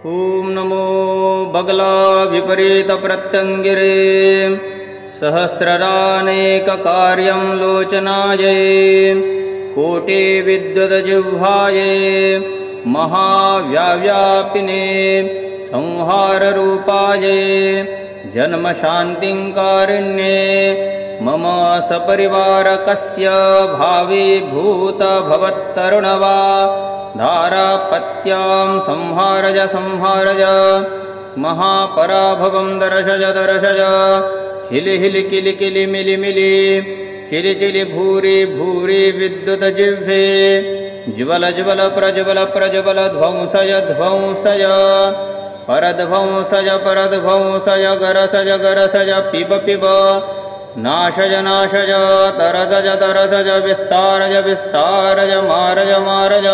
ॐ नमो बगला विपरीत प्रत्यङ्गिरे सहस्रदानेककार्यं लोचनायै कोटिविद्युतजिह्वायै महाव्याव्यापिने संहाररूपायै जन्मशान्तिं कारिण्ये मम सपरिवारकस्य भावीभूतभवत्तरुणवा धारापत्यां संहारज संहारज महापराभवं दर्शय दर्शय हिलि हिलि किलि किलि मिलि मिलि चिलि चिलि भूरि भूरि विद्युतजिह्वे ज्वल ज्वल प्रज्वल प्रज्वल ध्वंसय ध्वंसय परध्वंसय परध्वंसय गरसय गरसय पिब पिब नाशय नाशय तरसज तरसज विस्तारय विस्तारय मारय मारय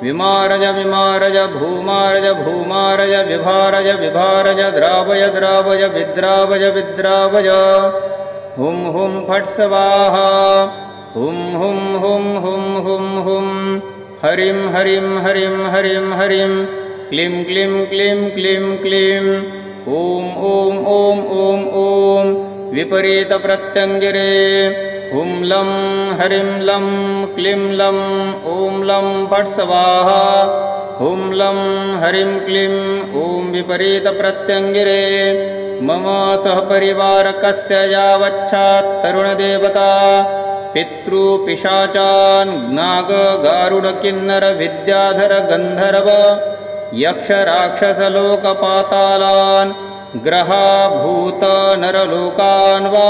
विमारय विमारय भूमारय भूमारय विभारय विभारय द्रावय द्रावय विद्रावय विद्रावय हुं हुं फट् स्वाहा हुं हुं हुं हुं हुं हुं हरिं हरिं हरिं हरिं हरिं क्लीं क्लीं क्लीं क्लीं क्लीं ॐ ॐ ॐ ॐ ॐ विपरीत प्रत्यङ्गिरे हुं लं हरिं लं क्लीं लं ॐ लं फट् स्वाहा हुं लं हरिं क्लीं ॐ विपरीत प्रत्यङ्गिरे मम सहपरिवारकस्य यावच्छात् तरुणदेवता पितृपिशाचान् नाग गारुड किन्नर विद्याधर गन्धर्व यक्ष राक्षसलोकपातालान् ग्रहा भूत नरलोकान् वा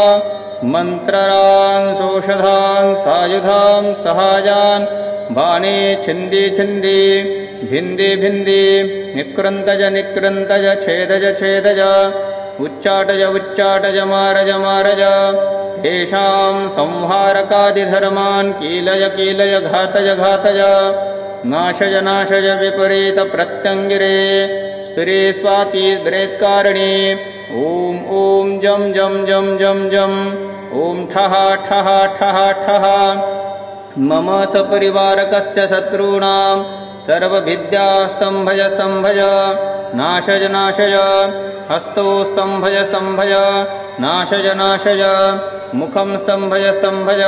मन्त्ररान् सौषधान् सायुधां सहायान् बाणे छिन्दि छिन्दि भिन्दि भिन्दि निकृन्तज निकृन्तज छेदज छेदज उच्चाटज उच्चाटज मारज मारज तेषां संहारकादिधर्मान् कीलय कीलय घातय घातय नाशय नाशय विपरीत प्रत्यङ्गिरे स्फिरे स्वाति ब्रेत्कारिणी ॐ ॐ जं जं जं जं जं ॐ ठः ठः ठः ठः मम सपरिवारकस्य शत्रूणां सर्वविद्यास्तम्भय स्तम्भय नाशय नाशय हस्तौ स्तम्भय स्तम्भय नाशय नाशय मुखं स्तम्भय स्तम्भय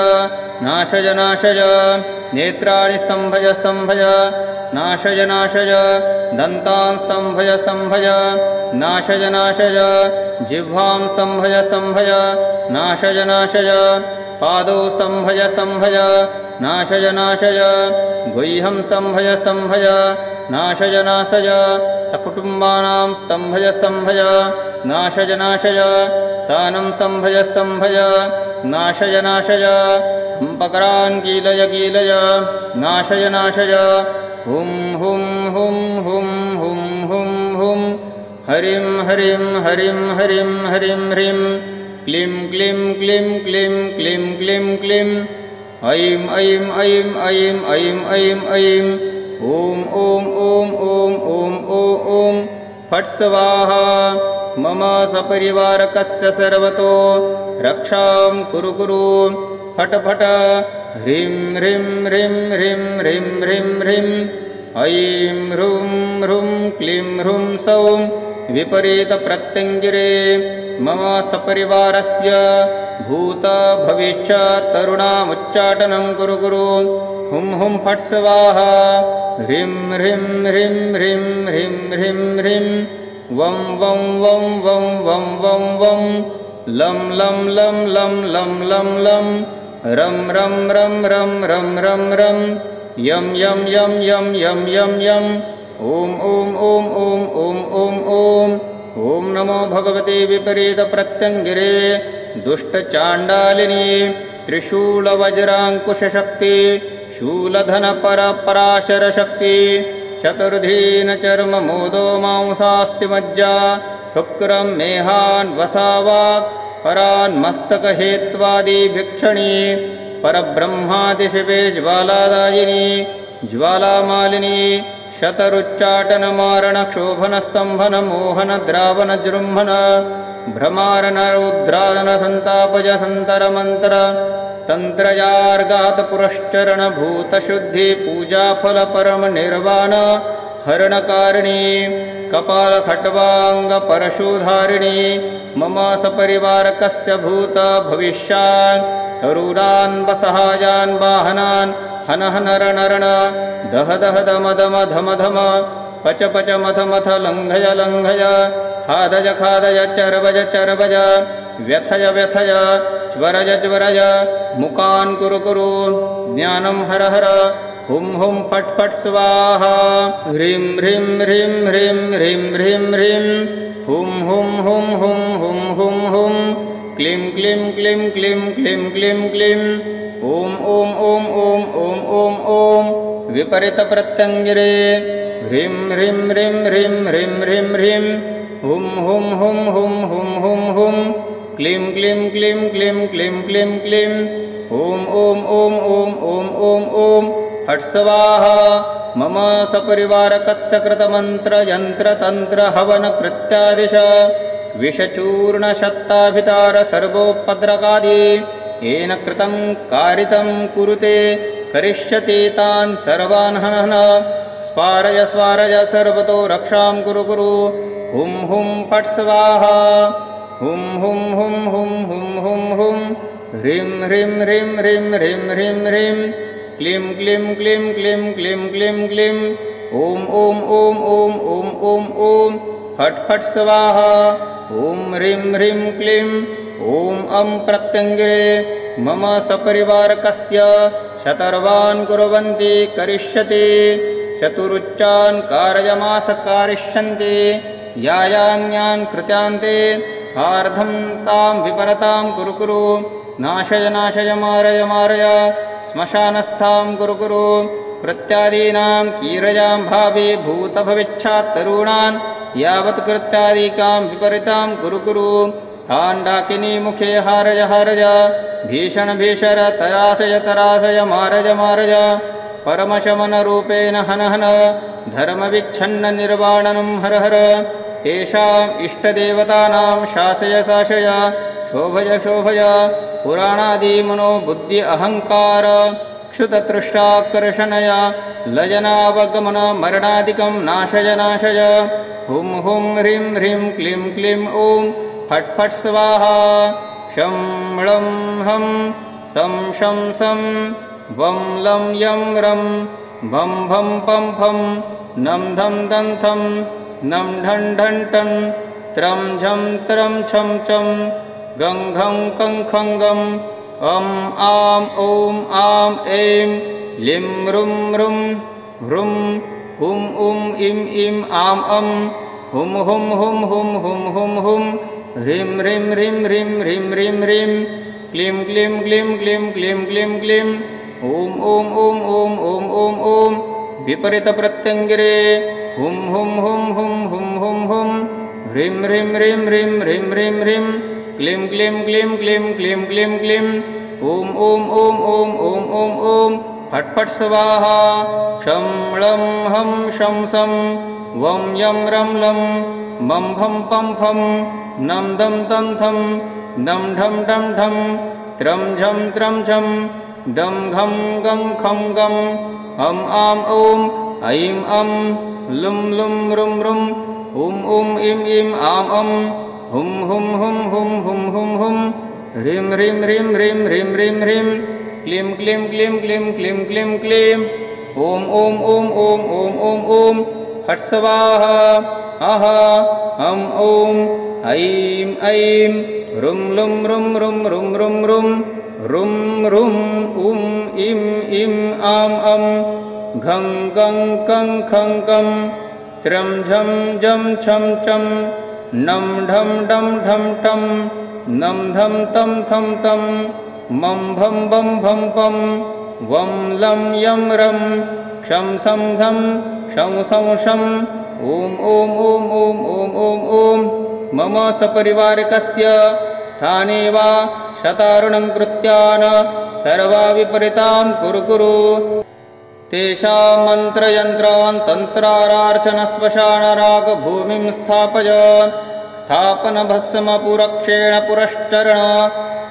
नाशय नाशय नेत्राणि स्तम्भय स्तम्भय नाशय नाशय दन्तान् स्तम्भय स्तम्भय नाशय नाशय जिह्वां स्तम्भय स्तम्भय नाशय नाशय पादौ स्तम्भय स्तम्भय नाशय नाशय गुह्यं स्तम्भय स्तम्भय नाशय नाशय सकुटुम्बानां स्तम्भय स्तम्भय नाशय नाशय स्थानं स्तम्भय स्तम्भय नाशय नाशय सम्पकरान् कीलय कीलय नाशय नाशय हुं हुं हुं हुं हुं हुं हुं हरिं हरिं हरिं हरिं हरिं ह्रीं क्लीं क्लीं क्लीं क्लीं क्लीं क्लीं क्लीं ऐं ऐं ऐं ऐं ऐं ऐं ऐं ॐ ॐ ॐ ॐ ॐ ॐ फट् स्वाहा मम सपरिवारकस्य सर्वतो रक्षां कुरु कुरु फट् फट् ह्रीं ह्रीं ह्रीं ह्रीं ह्रीं ह्रीं ह्रीं ऐं ह्रूं ह्रूं क्लीं ह्रूं सौं विपरीत प्रत्यङ्गिरे मम सपरिवारस्य भूत भविष्य तरुणामुच्चाटनं कुरु कुरु हुं हुं फट् स्वाहा ह्रीं ह्रीं ह्रीं ह्रीं ह्रीं ह्रीं ह्रीं वं वं वं वं वं वं वं लं लं लं लं लं लं लं रं रं रं रं रं रं रं यं यं यं यं यं यं यं ॐ ॐ ॐ ॐ ॐ ॐ ॐ ॐ नमो भगवते विपरीत प्रत्यङ्गिरे दुष्टचाण्डालिनी त्रिशूलवज्राङ्कुशशक्ति शूलधनपरपराशरशक्ति चतुर्धीन चर्म मोदो मांसास्तिमज्जा शुक्रं मेहान् वसावाक् परान् मस्तकहेत्वादिभिक्षणी परब्रह्मादिशिवे ज्वालादायिनी ज्वालामालिनी शतरुच्चाटनमारणक्षोभनस्तम्भनमोहनद्रावणजृम्भन भ्रमारणरौद्रारणसन्तापजसन्तरमन्त्र तन्त्रयार्गातपुरश्चरणभूतशुद्धि पूजाफलपरमनिर्वाण हरणकारिणी कपालखट्वाङ्गपरशुधारिणी मम सपरिवारकस्य भूत भविष्यान् तरुणान् वसहायान् वाहनान् हन हन रण रण दह दह दम दम धम धम पच पच मथ मथ लङ्घय लङ्घय खादय खादय चर्वय चर्वय व्यथय व्यथय ज्वरय ज्वरय मुकान् कुरु कुरु ज्ञानं हर हर हुं हुं फट् फट् स्वाहा ह्रीं ह्रीं ह्रीं ह्रीं ह्रीं ह्रीं ह्रीं हुं हुं हुं हुं हुं हुं हुं क्लीं क्लीं क्लीं क्लीं क्लीं क्लीं क्लीं ॐ ॐ ॐ ॐ ॐ ॐ ॐ विपरीतप्रत्यङ्गिरे ह्रीं ह्रीं ह्रीं ह्रीं ह्रीं ह्रीं ह्रीं हुं हुं हुं हुं हुं हुं हुं क्लीं क्लीं क्लीं क्लीं क्लीं क्लीं क्लीं ॐ ॐ ॐ ॐ ॐ ॐ ॐ फट् स्वाहा मम सपरिवारकस्य कृतमन्त्रयन्त्रतन्त्रहवनकृत्यादिश विषचूर्णशत्ताभितार सर्वोपद्रकादि येन कृतं कारितं कुरुते करिष्यति तान् सर्वान् हन हन स्वारय स्वारय सर्वतो रक्षां कुरु कुरु हुं हुं फट् स्वाहा हुं हुं हुं हुं हुं हुं हुं ह्रीं ह्रीं ह्रीं ह्रीं ह्रीं ह्रीं ह्रीं क्लीं क्लीं क्लीं क्लीं क्लीं क्लीं क्लीं ॐ ॐ ॐ ॐ ॐ ॐ ॐ फट् फट् स्वाहा ॐ ह्रीं ह्रीं क्लीं ॐ अं प्रत्यङ्गिरे मम सपरिवारकस्य शतर्वान् कुर्वन्ति करिष्यति चतुरुच्चान् कारयमास कारिष्यन्ति यायान्यान् कृत्यान्ते आर्धं तां विपरतां कुरु कुरु नाशय नाशय मारय मारय श्मशानस्थां कुरु कुरु कृत्यादीनां कीरयां भावे भूतभविष्यात् तरुणान् यावत् कृत्यादिकां विपरीतां कुरु कुरु ताण्डाकिनी मुखे हारय हारय भीषण भीषर तराशय तराशय मारय मारय परमशमनरूपेण हन हन धर्मविच्छन्न निर्वाणनं हर हर तेषाम् इष्टदेवतानां शासय शासय शोभय शोभय पुराणादिमनो बुद्धि अहङ्कार क्षुततृष्टाकर्षणय लयनावगमन मरणादिकं नाशय नाशय हुं हुं ह्रीं ह्रीं क्लीं क्लीं ॐ फट् फट् स्वाहा क्षं लं हं सं शं सं वं लं यं रं भं भं पं फं नं धं दं थं नं ढं ढं टं त्रं झं त्रं छं चं गं घं कं खं गं अं आं ॐ आं ऐं लिं रुं रुं ह्रुं हुं उं इं इं आं अं हुं हुं हुं हुं हुं हुं हुं ह्रीं ह्रीं ह्रीं ह्रीं ह्रीं ह्रीं ह्रीं क्लीं क्लीं क्लीं क्लीं क्लीं क्लीं क्लीं ॐ ॐ ॐ ॐ ॐ ॐ ॐ विपरीतप्रत्यङ्गिरे हुं हुं हुं हुं हुं हुं हुं ह्रीं ह्रीं ह्रीं ह्रीं ह्रीं ह्रीं ह्रीं क्लीं क्लीं क्लीं क्लीं क्लीं क्लीं क्लीं ॐ ॐ ॐ ॐ ॐ ॐ ॐ फट् फट् स्वाहा क्षं लं हं शं सं वं यं रं लं मं भं पं फं नं दं तं थं नं ढं ढं ढं त्रं झं त्रं झं डं घं गं खं गं अं आं ॐ ऐं अं लुं लुं रुं रुं ॐ ॐ इं इं आं अं हुं हुं हुं हुं हुं हुं हुं ह्रीं ह्रीं ह्रीं ह्रीं ह्रीं ह्रीं ह्रीं क्लीं क्लीं क्लीं क्लीं क्लीं क्लीं क्लीं ॐ ॐ ॐ ॐ ॐ ॐ ॐ फट् स्वाहा अहा अं ॐ ऐं ऐं रुं लुं रुं रुं रुं रुं रुं रुं रुं उं इं इं आं अं घं गं कं खं गं त्रं झं जं छं चं नं ढं डं ढं टं नं धं तं थं तं मं भं बं भं पं वं लं यं रं क्षं सं धं शं सं शं ॐ ॐ ॐ ॐ ॐ ॐ ॐ मम सपरिवारकस्य स्थाने वा शतारुणं कृत्यान् सर्वा विपरीतां कुरु कुरु तेषां मन्त्रयन्त्रान् तन्त्रारार्चनश्मशानरागभूमिं स्थापय स्थापनभस्मपुरक्षेण पुरश्चरण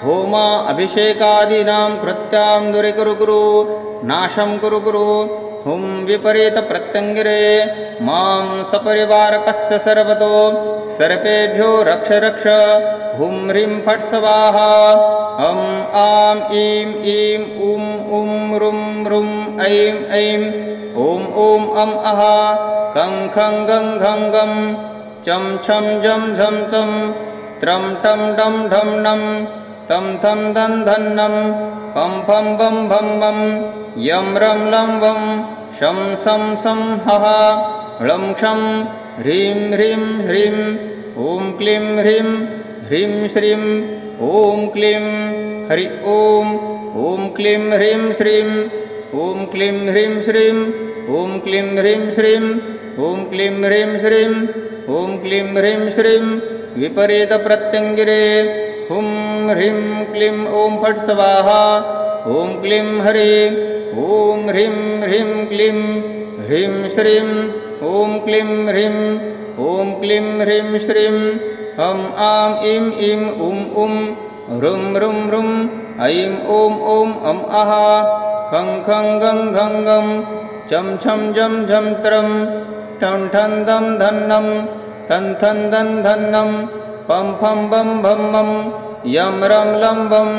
होमा अभिषेकादीनां कृत्यां दूरीकुरु कुरु नाशं कुरु कुरु हुं विपरीतप्रत्यङ्गिरे मां सपरिवारकस्य सर्वतो सर्पेभ्यो रक्ष रक्ष हुं ह्रीं फट् स्वाहा अं आं ईं ईं उं उं रुं रुं ऐं ऐं ॐ ॐ अं अः कं खं गं घं गं चं छं जं झं चं त्रं टं डं ढं नं तं थं दं धं नं पं फं बं भं बं यं रं लं वं शं सं सं हः लं क्षं ह्रीं ह्रीं ह्रीं ॐ क्लीं ह्रीं ह्रीं श्रीं ॐ क्लीं हरि ॐ क्लीं ह्रीं श्रीं ॐ क्लीं ह्रीं श्रीं ॐ क्लीं ह्रीं श्रीं ॐ क्लीं ह्रीं श्रीं ॐ क्लीं ह्रीं श्रीं विपरीतप्रत्यङ्गिरे हुं ह्रीं क्लीं ॐ फट् स्वाहा ॐ क्लीं हरि ॐ ह्रीं ह्रीं क्लीं ह्रीं श्रीं ॐ क्लीं ह्रीं ॐ क्लीं ह्रीं श्रीं अं आं ईं ईं उं उं रुं रुं रुं ऐं ॐ ॐ अं अः खं खं गं घं गं चं छं जं झं त्रं ठं ठं दं धं नं तं थं दं धं नं पं फं बं भं बं यं रं लं वं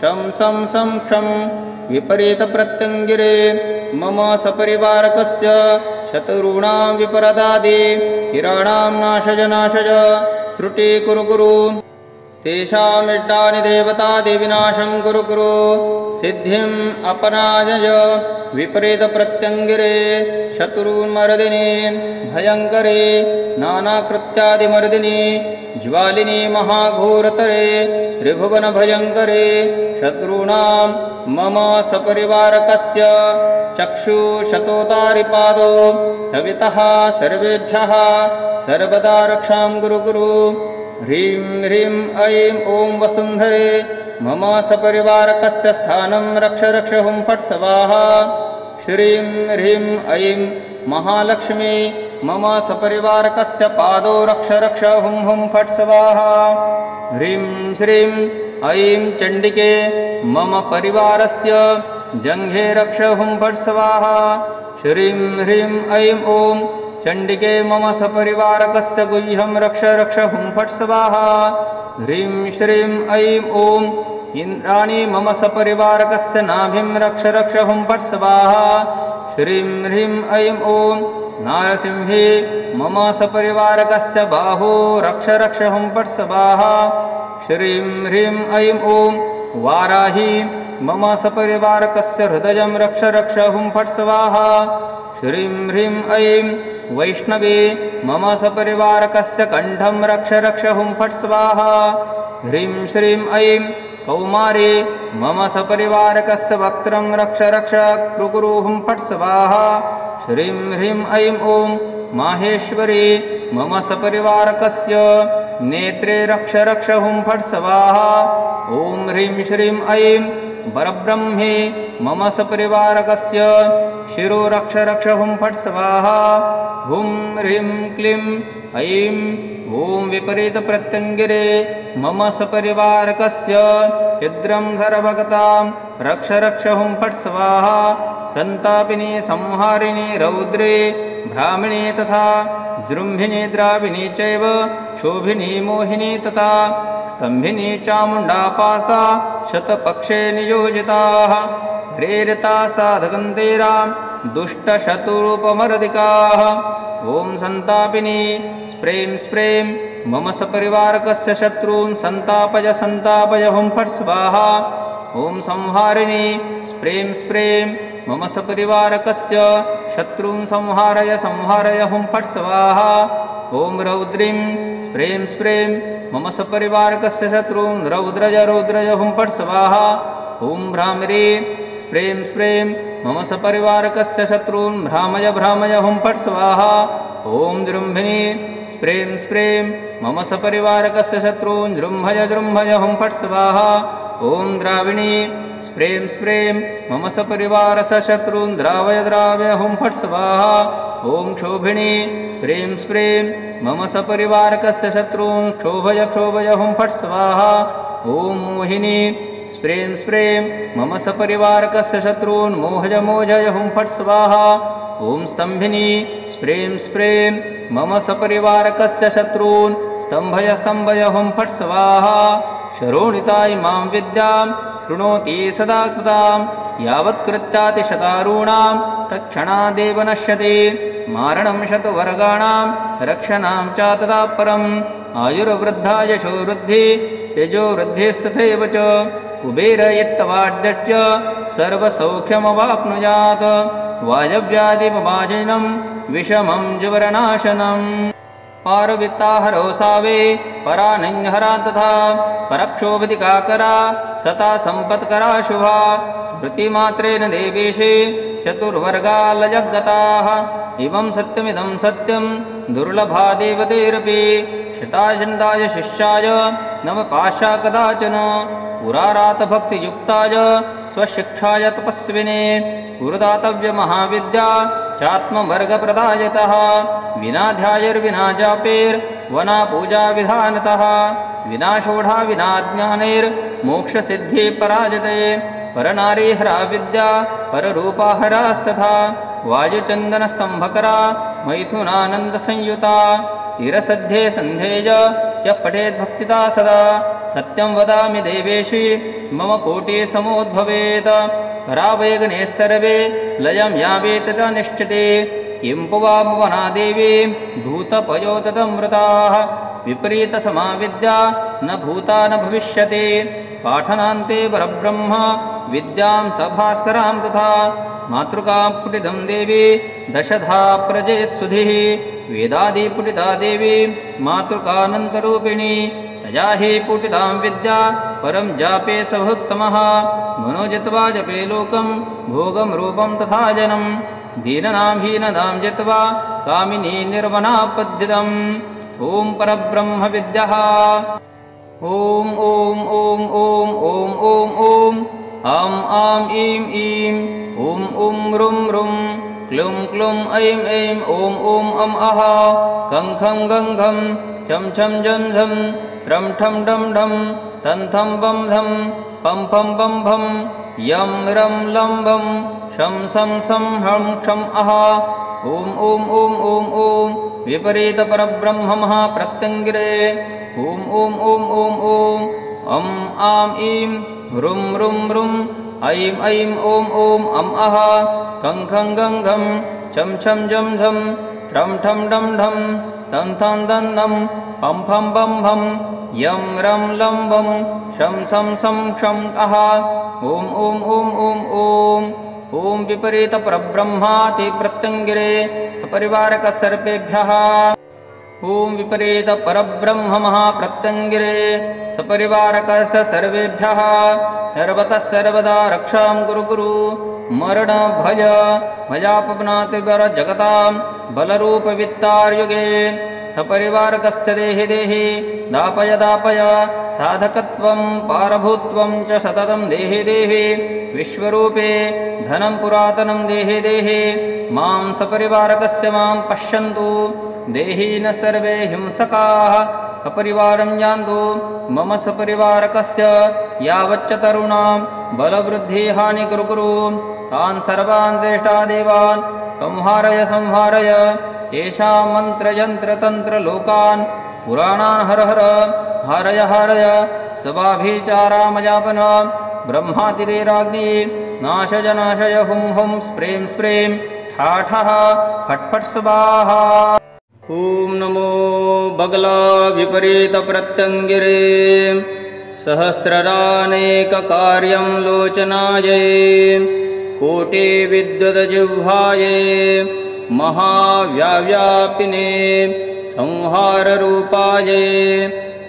शं सं सं क्षं विपरीतप्रत्यङ्गिरे मम सपरिवारकस्य शत्रूणां विपरदादि किराणां नाशज नाशज त्रुटि कुरु कुरु तेषामिष्टानि देवतादिविनाशं कुरु कुरु सिद्धिम् अपराजय विपरीतप्रत्यङ्गिरे शत्रून्मर्दिनी भयङ्करे नानाकृत्यादिमर्दिनी ज्वालिनी महाघोरतरे त्रिभुवनभयङ्करे शत्रूणां मम सपरिवारकस्य चक्षुशतोतारिपादो तवितः सर्वेभ्यः सर्वदा रक्षां कुरु कुरु ह्रीं ह्रीं ऐं ॐ वसुन्धरे मम सपरिवारकस्य स्थानं रक्ष रक्ष हुं फट् स्वाहा श्रीं ह्रीं ऐं महालक्ष्मी मम सपरिवारकस्य पादो रक्ष रक्ष हुं हुं फट् स्वाहा ह्रीं श्रीं ऐं चण्डिके मम परिवारस्य जङ्घे रक्ष हुं फट् स्वाहा श्रीं ह्रीं ऐं ॐ चण्डिके मम सपरिवारकस्य गुह्यं रक्ष रक्ष हुं फट् स्वाहा ह्रीं श्रीं ऐं ॐ इन्द्राणी मम सपरिवारकस्य नाभिं रक्ष रक्ष हुं फट् स्वाहा श्रीं ह्रीं ऐं ॐ नारसिंहे मम सपरिवारकस्य बाहो रक्ष रक्ष हुं फट् स्वाहा श्रीं ह्रीं ऐं ॐ वाराही मम सपरिवारकस्य हृदयं रक्ष रक्ष हुं फट् स्वाहा श्रीं ह्रीं ऐं वैष्णवे मम सपरिवारकस्य कण्ठं रक्ष रक्ष हुं फट् स्वाहा ह्रीं श्रीं ऐं कौमारे मम सपरिवारकस्य वक्त्रं रक्ष रक्ष कुरु हुं फट् स्वाहा श्रीं ह्रीं ऐं ॐ माहेश्वरी मम सपरिवारकस्य नेत्रे रक्ष रक्ष हुं फट् स्वाहा ॐ ह्रीं श्रीं ऐं परब्रह्मे मम सपरिवारकस्य शिरो रक्ष रक्ष हुं फट् स्वाहा हुं ह्रीं क्लीं ऐं ॐ विपरीतप्रत्यङ्गिरे मम सपरिवारकस्य इद्रं सर्वगतां रक्ष रक्ष हुं फट् स्वाहा सन्तापिनी संहारिणी रौद्रे ब्राह्मणी तथा जृम्भिनी द्राविणी चैव क्षोभिनी मोहिनी तथा स्तम्भिनी चामुण्डा पाता शतपक्षे नियोजिताः प्रेरिता साधकन्तेरां दुष्टशत्रुरूपमर्दिकाः ॐ सन्तापिनी स्प्रें स्प्रें मम सपरिवारकस्य शत्रून् सन्तापय सन्तापय हुं फट् स्वाहा ॐ संहारिणी स्प्रें स्प्रें मम सपरिवारकस्य शत्रून् संहारय संहारय हुं फट् स्वाहा ॐ रौद्रीं स्प्रें स्प्रें मम सपरिवारकस्य शत्रून् रौद्रज रौद्रज हुं फट् स्वाहा ॐ भ्रामरी स्प्रें स्प्रें मम सपरिवारकस्य शत्रून् भ्रामय भ्रामय हुं फट् स्वाहा ॐ जृम्भिनी स्प्रें स्प्रें मम सपरिवारकस्य शत्रून् जृम्भय जृम्भय हुं फट् स्वाहा ॐ द्राविणी स्प्रें स्प्रें मम सपरिवारस्य शत्रून् द्रावय द्रावय हुं फट् स्वाहा ॐ क्षोभिणी स्प्रें स्प्रें मम सपरिवारकस्य शत्रून् क्षोभय क्षोभय हुं फट् स्वाहा ॐ मोहिनी स्प्रीं स्प्रीं मम सपरिवारकस्य शत्रून् मोहय हुं फट् स्वाहा। ॐ स्तम्भिनी स्प्रीं स्प्रीं मम सपरिवारकस्य शत्रून् स्तम्भय हुं फट् स्वाहा। शरोणिता इमां विद्यां शृणोति सदा कृतां यावत्कृत्यातिशतारूणां तत्क्षणादेव नश्यति। मारणं शतवर्गाणां रक्षणां च तदा परम् आयुर्वृद्धा यशोवृद्धि तेजोवृद्धिस्तथैव च कुबेर इत्तवाड्यच्च सर्वसौख्यमवाप्नुयात्। वायव्यादिमवाजिनं विषमं जवरनाशनम् पारवित्ताहरो सावे परानन्यहरा तथा परक्षोभतिकाकरा सता सम्पत्करा शुभा। स्मृतिमात्रेण देवेशे चतुर्वर्गालजगताः इमं सत्यमिदं सत्यं दुर्लभा देवतेरपि। शताशन्दाय शिष्याय नम पाशा कदाचन पुरारातभक्तियुक्ताय स्वशिक्षाय तपस्विने गुरुदातव्यमहाविद्या चात्मवर्गप्रदायतः। विना ध्यायैर्विना जापेर्वना पूजाविधानतः विना षोडा विना ज्ञानैर्मोक्षसिद्धि पराजते। परनारीहरा विद्या पररूपाहरास्तथा वायुचन्दनस्तम्भकरा मैथुनानन्दसंयुता। तीरसध्ये सन्धेय यः पठेद्भक्तिता सदा सत्यं वदामि देवेशि मम कोटिसमोद्भवेत्। करावैगणे सर्वे लयं यावेत च निश्चिते किं पुवामवना देवी भूतपयोतमृताः। विपरीतसमाविद्या न भूता न भविष्यति पाठनान्ते परब्रह्म विद्यां सभास्करां तथा। मातृकां पुटितं देवी दशधा प्रजे सुधिः वेदादिपुटिता देवी मातृकानन्तरूपिणी। तया हि पुटितां विद्या परं जापे सभुत्तमः मनोजित्वा जपे लोकं भोगं रूपं तथा जनं। दीननां हीनदां जित्वा कामिनी निर्वनापद्यतम्। ॐ परब्रह्म विद्यः। ॐ ॐ ॐ ॐ ॐ ॐ ॐ आं आं ईं ईं ॐ ॐ रुं रुं क्लुं क्लुं ऐं ऐं ॐ ॐ अं अः खं खं गं घं छं छं जं झं त्रं ठं डं ढं तं थं बं धं पं फं बं भं यं रं लं बं शं सं सं हं क्षं अः। ॐ ॐ ॐ ॐ ॐ विपरीतपरब्रह्म महाप्रत्यङ्गिरे। ॐ ॐ ॐ ॐ ॐ अं आं ईं रुं रुं रुं ऐं ऐं ॐ ॐ अं अः खं खं गं घं छं छं जं झं त्रं ठं डं ढं तं थं दं धं पं फं बं भं यं रं लं बं शं सं सं क्षं अः। ॐ ॐ ॐ ॐ ॐ ॐ विपरीतपरब्रह्माति प्रत्यङ्गिरे सपरिवारकसर्पेभ्यः। ॐ विपरीतपरब्रह्म महाप्रत्यङ्गिरे सपरिवारकस्य सर्वेभ्यः। सर्वतः सर्वदा रक्षां कुरु कुरु मरण भय भयापनातिबरजगतां बलरूपवित्तार्युगे। सपरिवारकस्य देहि देहि दापय दापय साधकत्वं पारभूत्वं च सततं देहि देहि विश्वरूपे धनं पुरातनं देहि देहि मां सपरिवारकस्य मां पश्यन्तु। देहि न सर्वे हिंसकाः अपरिवारं यान्तु मम सपरिवारकस्य यावच्च तरुणां बलवृद्धिहानि कुरु कुरु तान् सर्वान् श्रेष्ठादेवान् संहारय संहारय। येषां मन्त्रयन्त्रतन्त्रलोकान् पुराणान् हर हर हारय हारय। सवाभिचारामयापन ब्रह्मातिरेराग्नि नाशय नाशय हुं हुं स्प्रीं स्प्रीं ठा ठः फट् फट् स्वाहा। ॐ नमो बगला विपरीतप्रत्यङ्गिरे सहस्रदानेककार्यं लोचनायै कोटिविद्युतजिह्वायै महाव्याव्यापिने संहाररूपायै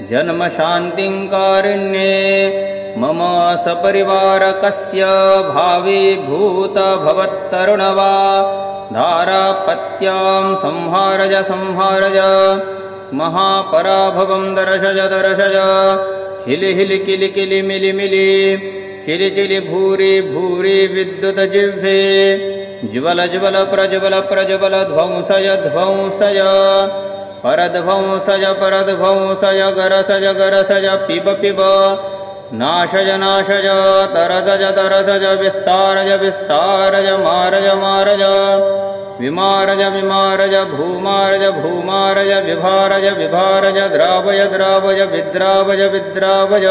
जन्मशान्तिं कारिण्ये मम सपरिवारकस्य भावीभूतभवत्तरुणवा धारापत्यां संहारय संहारय। महापराभवं दर्शय दर्शय। हिलि हिलि किलि किलि मिलि मिलि चिलि चिलि भूरि भूरि विद्युतजिह्वे ज्वल ज्वल प्रज्वल प्रज्वल ध्वंसय ध्वंसय परध्वंसय परध्वंसय गरसय गरसय पिब पिब नाशय नाशय तरसज तरसज विस्तारज विस्तारज मारज मारज विमारज विमारज भूमारज भूमारज विभारज विभारज द्रावय द्रावय विद्रावय विद्रावय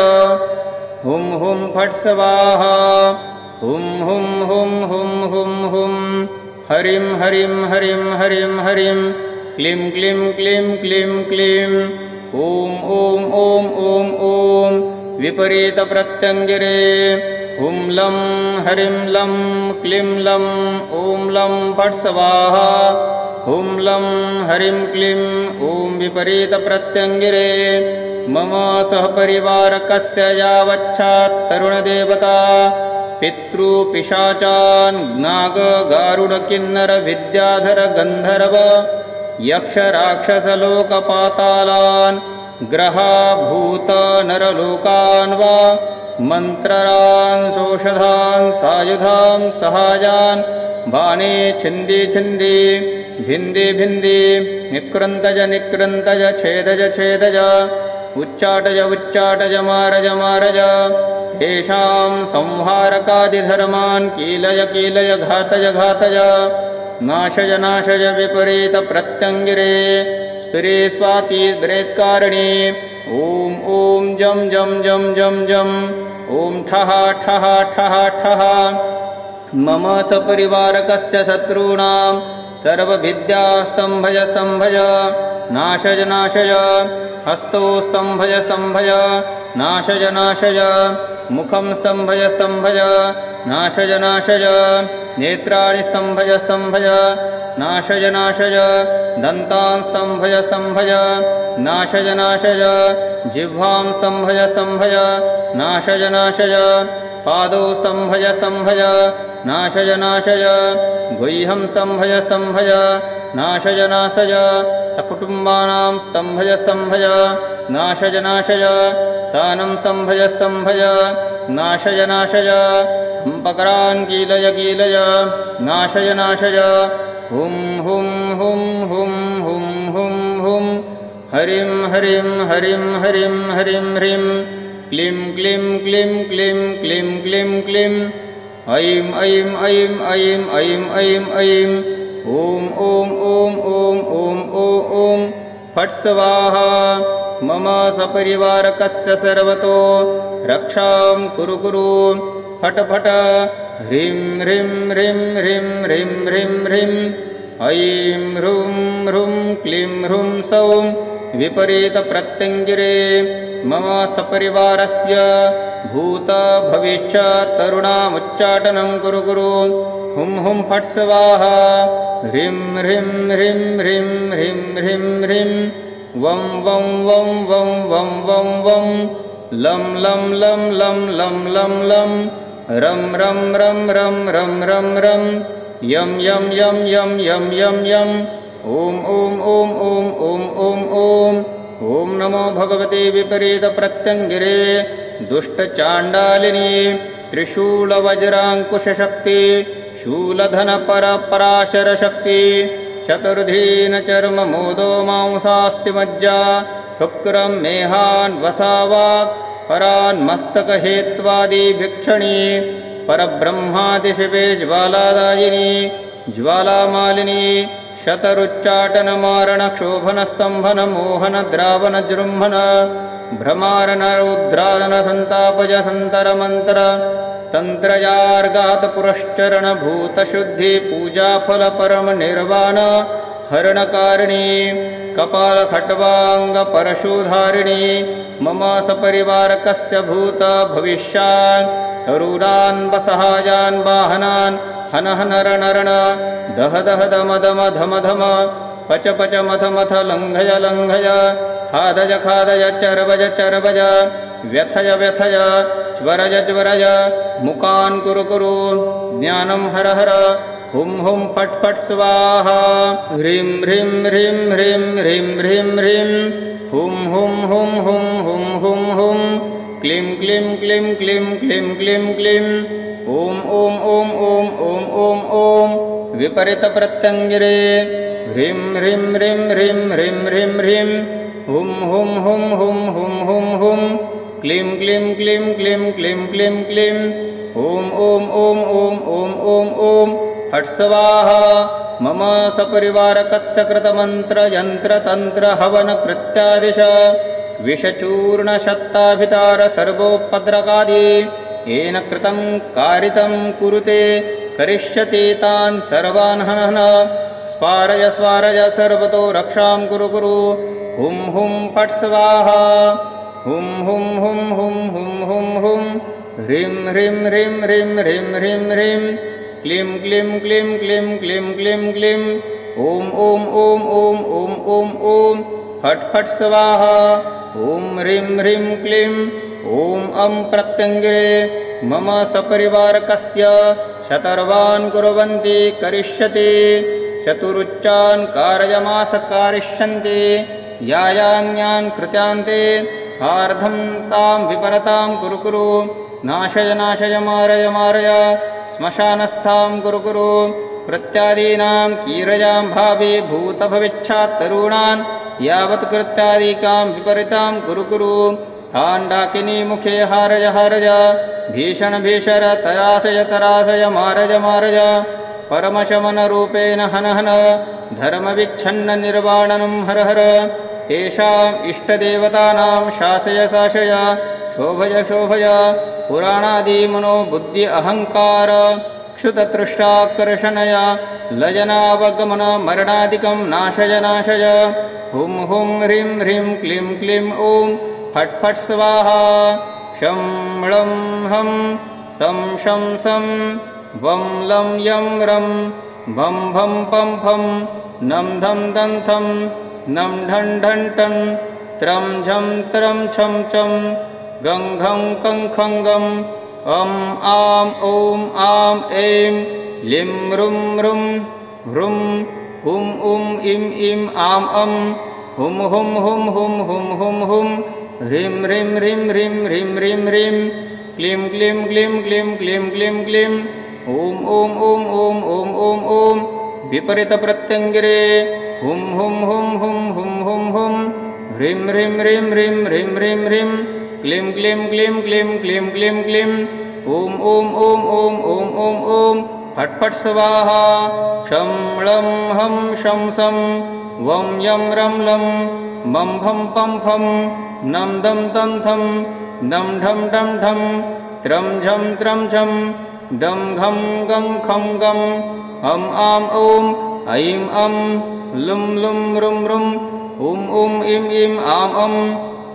हुम हुम फट् स्वाहा हुम हुम हुम हुम हुम हुम हरिं हरिं हरिं हरिं हरिं क्लीं क्लीं क्लीं क्लीं क्लीं ॐ ॐ ॐ ॐ ॐ विपरीतप्रत्यङ्गिरे हुं लं हरिं लं क्लीं लं ॐ लं फट् स्वाहा हुं लं हरिं क्लीं ॐ विपरीतप्रत्यङ्गिरे मम सहपरिवारकस्य यावच्छात् तरुणदेवता पितृपिशाचान् नाग गारुड किन्नर विद्याधर गन्धर्व यक्ष राक्षस लोकपातालान् ग्रहा भूत नरलोकान् वा मन्त्ररान् सौषधान् सायुधान् सहायान् बाणे छिन्दि छिन्दि भिन्दि भिन्दि निकृन्तज निकृन्तज छेदज छेदज उच्चाटज उच्चाटज मारज मारज तेषां संहारकादिधर्मान् कीलय कीलय घातय घातय नाशय नाशय विपरीतप्रत्यङ्गिरे स्फिरे स्वाति ब्रेत्कारिणी ॐ ॐ जं जं जं जं जं ॐ ठः ठः ठः ठः मम सपरिवारकस्य शत्रूणां सर्वविद्या स्तम्भय स्तम्भय नाशय नाशय हस्तौ स्तम्भय स्तम्भय नाशय नाशय मुखं स्तम्भय स्तम्भय नाशय नाशय नेत्राणि स्तम्भय स्तम्भय नाशय नाशय दन्तान् स्तम्भय स्तम्भय नाशय नाशय जिह्वां स्तम्भय स्तम्भय नाशय नाशय पादौ स्तम्भय स्तम्भय नाशय नाशय गुह्यं स्तम्भय स्तम्भय नाशय नाशय सकुटुम्बानां स्तम्भय स्तम्भय नाशय नाशय स्थानं स्तम्भय स्तम्भय नाशय नाशय सम्पकरान् कीलय कीलय नाशय नाशय हुं हुं हुं हुं हुं हुं हुं हरिं हरिं हरिं हरिं हरिं ह्रीं क्लीं क्लीं क्लीं क्लीं क्लीं क्लीं क्लीं ऐं ऐं ऐं ऐं ऐं ऐं ऐं ॐ ॐ ॐ ॐ ॐ ॐ फट् स्वाहा मम सपरिवारकस्य सर्वतो रक्षां कुरु कुरु फट् फट् ह्रीं ह्रीं ह्रीं ह्रीं ह्रीं ह्रीं ह्रीं ऐं ह्रूं ह्रूं क्लीं ह्रूं सौं विपरीतप्रत्यङ्गिरे मम सपरिवारस्य भूत भविष्य तरुणामुच्चाटनं कुरु कुरु हुं हुं फट् स्वाहा ह्रीं ह्रीं ह्रीं ह्रीं ह्रीं ह्रीं ह्रीं वं वं वं वं वं वं वं लं लं लं लं लं लं लं रं रं रं रं रं रं रं यं यं यं यं यं यं यं ॐ ॐ ॐ ॐ ॐ ॐ ॐ ॐ नमो भगवते विपरीतप्रत्यङ्गिरे दुष्टचाण्डालिनी त्रिशूलवज्राङ्कुशशक्ति शूलधनपरपराशरशक्ति चतुर्धीनचर्ममोदो मांसास्तिमज्जा शुक्रं मेहान् वसावाक् परान् मस्तकहेत्वादिभिक्षणी परब्रह्मादिशिवे ज्वालादायिनी ज्वालामालिनी शतरुच्चाटनमारणक्षोभनस्तम्भनमोहनद्रावणजृम्भन भ्रमारणरौद्रानसन्तापजसन्तरमन्त्र तन्त्रयार्गातपुरश्चरणभूतशुद्धिपूजाफलपरमनिर्वाण हरणकारिणी कपालखट्वाङ्गपरशुधारिणी मम सपरिवारकस्य भूत भविष्यान् तरुणान् वसहायान् वाहनान् हन हन रण रण दह दह दम दम धम धम पच पच मथ मथ लङ्घय लङ्घय खादय खादय चर्वज चर्वज व्यथय व्यथय ज्वरज ज्वरज मुकान् कुरु कुरु ज्ञानं हर हर हुं हुं फट् फट् स्वाहा ह्रीं ह्रीं ह्रीं ह्रीं ह्रीं ह्रीं ह्रीं हुं हुं हुं हुं हुं हुं हुं क्लीं क्लीं क्लीं क्लीं क्लीं क्लीं क्लीं ॐ ॐ ॐ ॐ ॐ ॐ ॐ विपरीतप्रत्यङ्गिरे ह्रीं ह्रीं ह्रीं ह्रीं ह्रीं ह्रीं ह्रीं हुं हुं हुं हुं हुं हुं हुं क्लीं क्लीं क्लीं क्लीं क्लीं क्लीं क्लीं ॐ ॐ ॐ ॐ ॐ ॐ ॐ फट् स्वाहा मम सपरिवारकस्य कृतमन्त्रयन्त्रतन्त्रहवनकृत्यादिश विषचूर्णशत्ताभितार सर्वोपद्रकादि येन कृतं कारितं कुरुते करिष्यति तान् सर्वान् हनः स्वारय स्वारय सर्वतो रक्षां कुरु कुरु हुं हुं फट् स्वाहा हुं हुं हुं हुं हुं हुं हुं ह्रीं ह्रीं ह्रीं ह्रीं ह्रीं ह्रीं ह्रीं क्लीं क्लीं क्लीं क्लीं क्लीं क्लीं क्लीं ॐ ॐ ॐ ॐ ॐ ॐ ॐ फट् फट् स्वाहा ॐ ह्रीं ह्रीं क्लीं ॐ अं प्रत्यङ्गिरे मम सपरिवारकस्य शतर्वान् कुर्वन्ति करिष्यति चतुरुच्चान् कारयमास कारिष्यन्ति यायान्यान् कृत्यान्ते आर्धं तां विपरतां कुरु कुरु नाशय नाशय मारय मारय श्मशानस्थां कुरु कुरु कृत्यादीनां कीरयां भावे भूतभविष्यात् तरुणान् यावत् कृत्यादिकां विपरीतां कुरु कुरु ताण्डाकिनी मुखे हारय हारय भीषण भीषर तराशय तराशय मारय मारय परमशमनरूपेण हन हन धर्मविच्छन्न निर्वाणनं हर हर तेषाम् इष्टदेवतानां शासय शासय शोभय शोभय पुराणादिमनो बुद्धि अहङ्कार क्षुततृष्टाकर्षणय लजनावगमन मरणादिकं नाशय नाशय हुं हुं ह्रीं ह्रीं क्लीं क्लीं ॐ फट् फट् स्वाहा क्षं लं हं सं शं सं वं लं यं रं भं भं पं फं नं धं दं थं नं ढं ढं टं त्रं झं त्रं छं चं गं घं कं खं गं अं आं ॐ आं ऐं लिं रुं रुं ह्रुं हुं उं इं इं आं अं हुं हुं हुं हुं हुं हुं हुं ह्रीं ह्रीं ह्रीं ह्रीं ह्रीं ह्रीं ह्रीं क्लीं क्लीं क्लीं क्लीं क्लीं क्लीं क्लीं ॐ ॐ ॐ ॐ ॐ ॐ ॐ विपरीतप्रत्यङ्गिरे हुं हुं हुं हुं हुं हुं हुं ह्रीं ह्रीं ह्रीं ह्रीं ह्रीं ह्रीं ह्रीं क्लीं क्लीं क्लीं क्लीं क्लीं क्लीं क्लीं ॐ ॐ ॐ ॐ ॐ ॐ ॐ फट् फट् स्वाहा क्षं लं हं शं सं वं यं रं लं मं भं पं फं नं दं तं थं नं ढं ढं ढं त्रं झं त्रं झं डं घं गं खं गं अं आं ॐ ऐं अं लुं लुं रुं रुं ॐ ॐ इं इं आं अं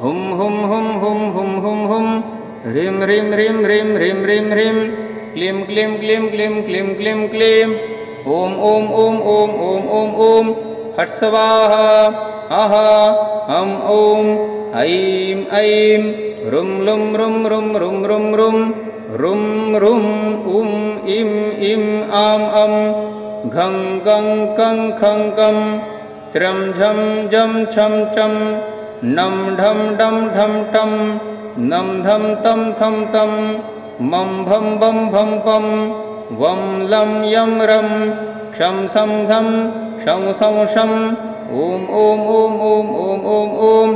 हुं हुं हुं हुं हुं हुं हुं ह्रीं ह्रीं ह्रीं ह्रीं ह्रीं ह्रीं ह्रीं क्लीं क्लीं क्लीं क्लीं क्लीं क्लीं क्लीं ॐ ॐ ॐ ॐ ॐ ॐ ॐ फट् स्वाहा आहा अं ॐ ऐं ऐं रुं लुं रुं रुं रुं रुं रुं रुं रुं उं इं इं आं अं घं गं कं खं गं त्रं झं झं छं चं नं ढं डं ढं टं नं धं तं थं तं मं भं भं भं पं वं लं यं रं क्षं सं धं शं सं शं ॐ ॐ ॐ ॐ ॐ ॐ ॐ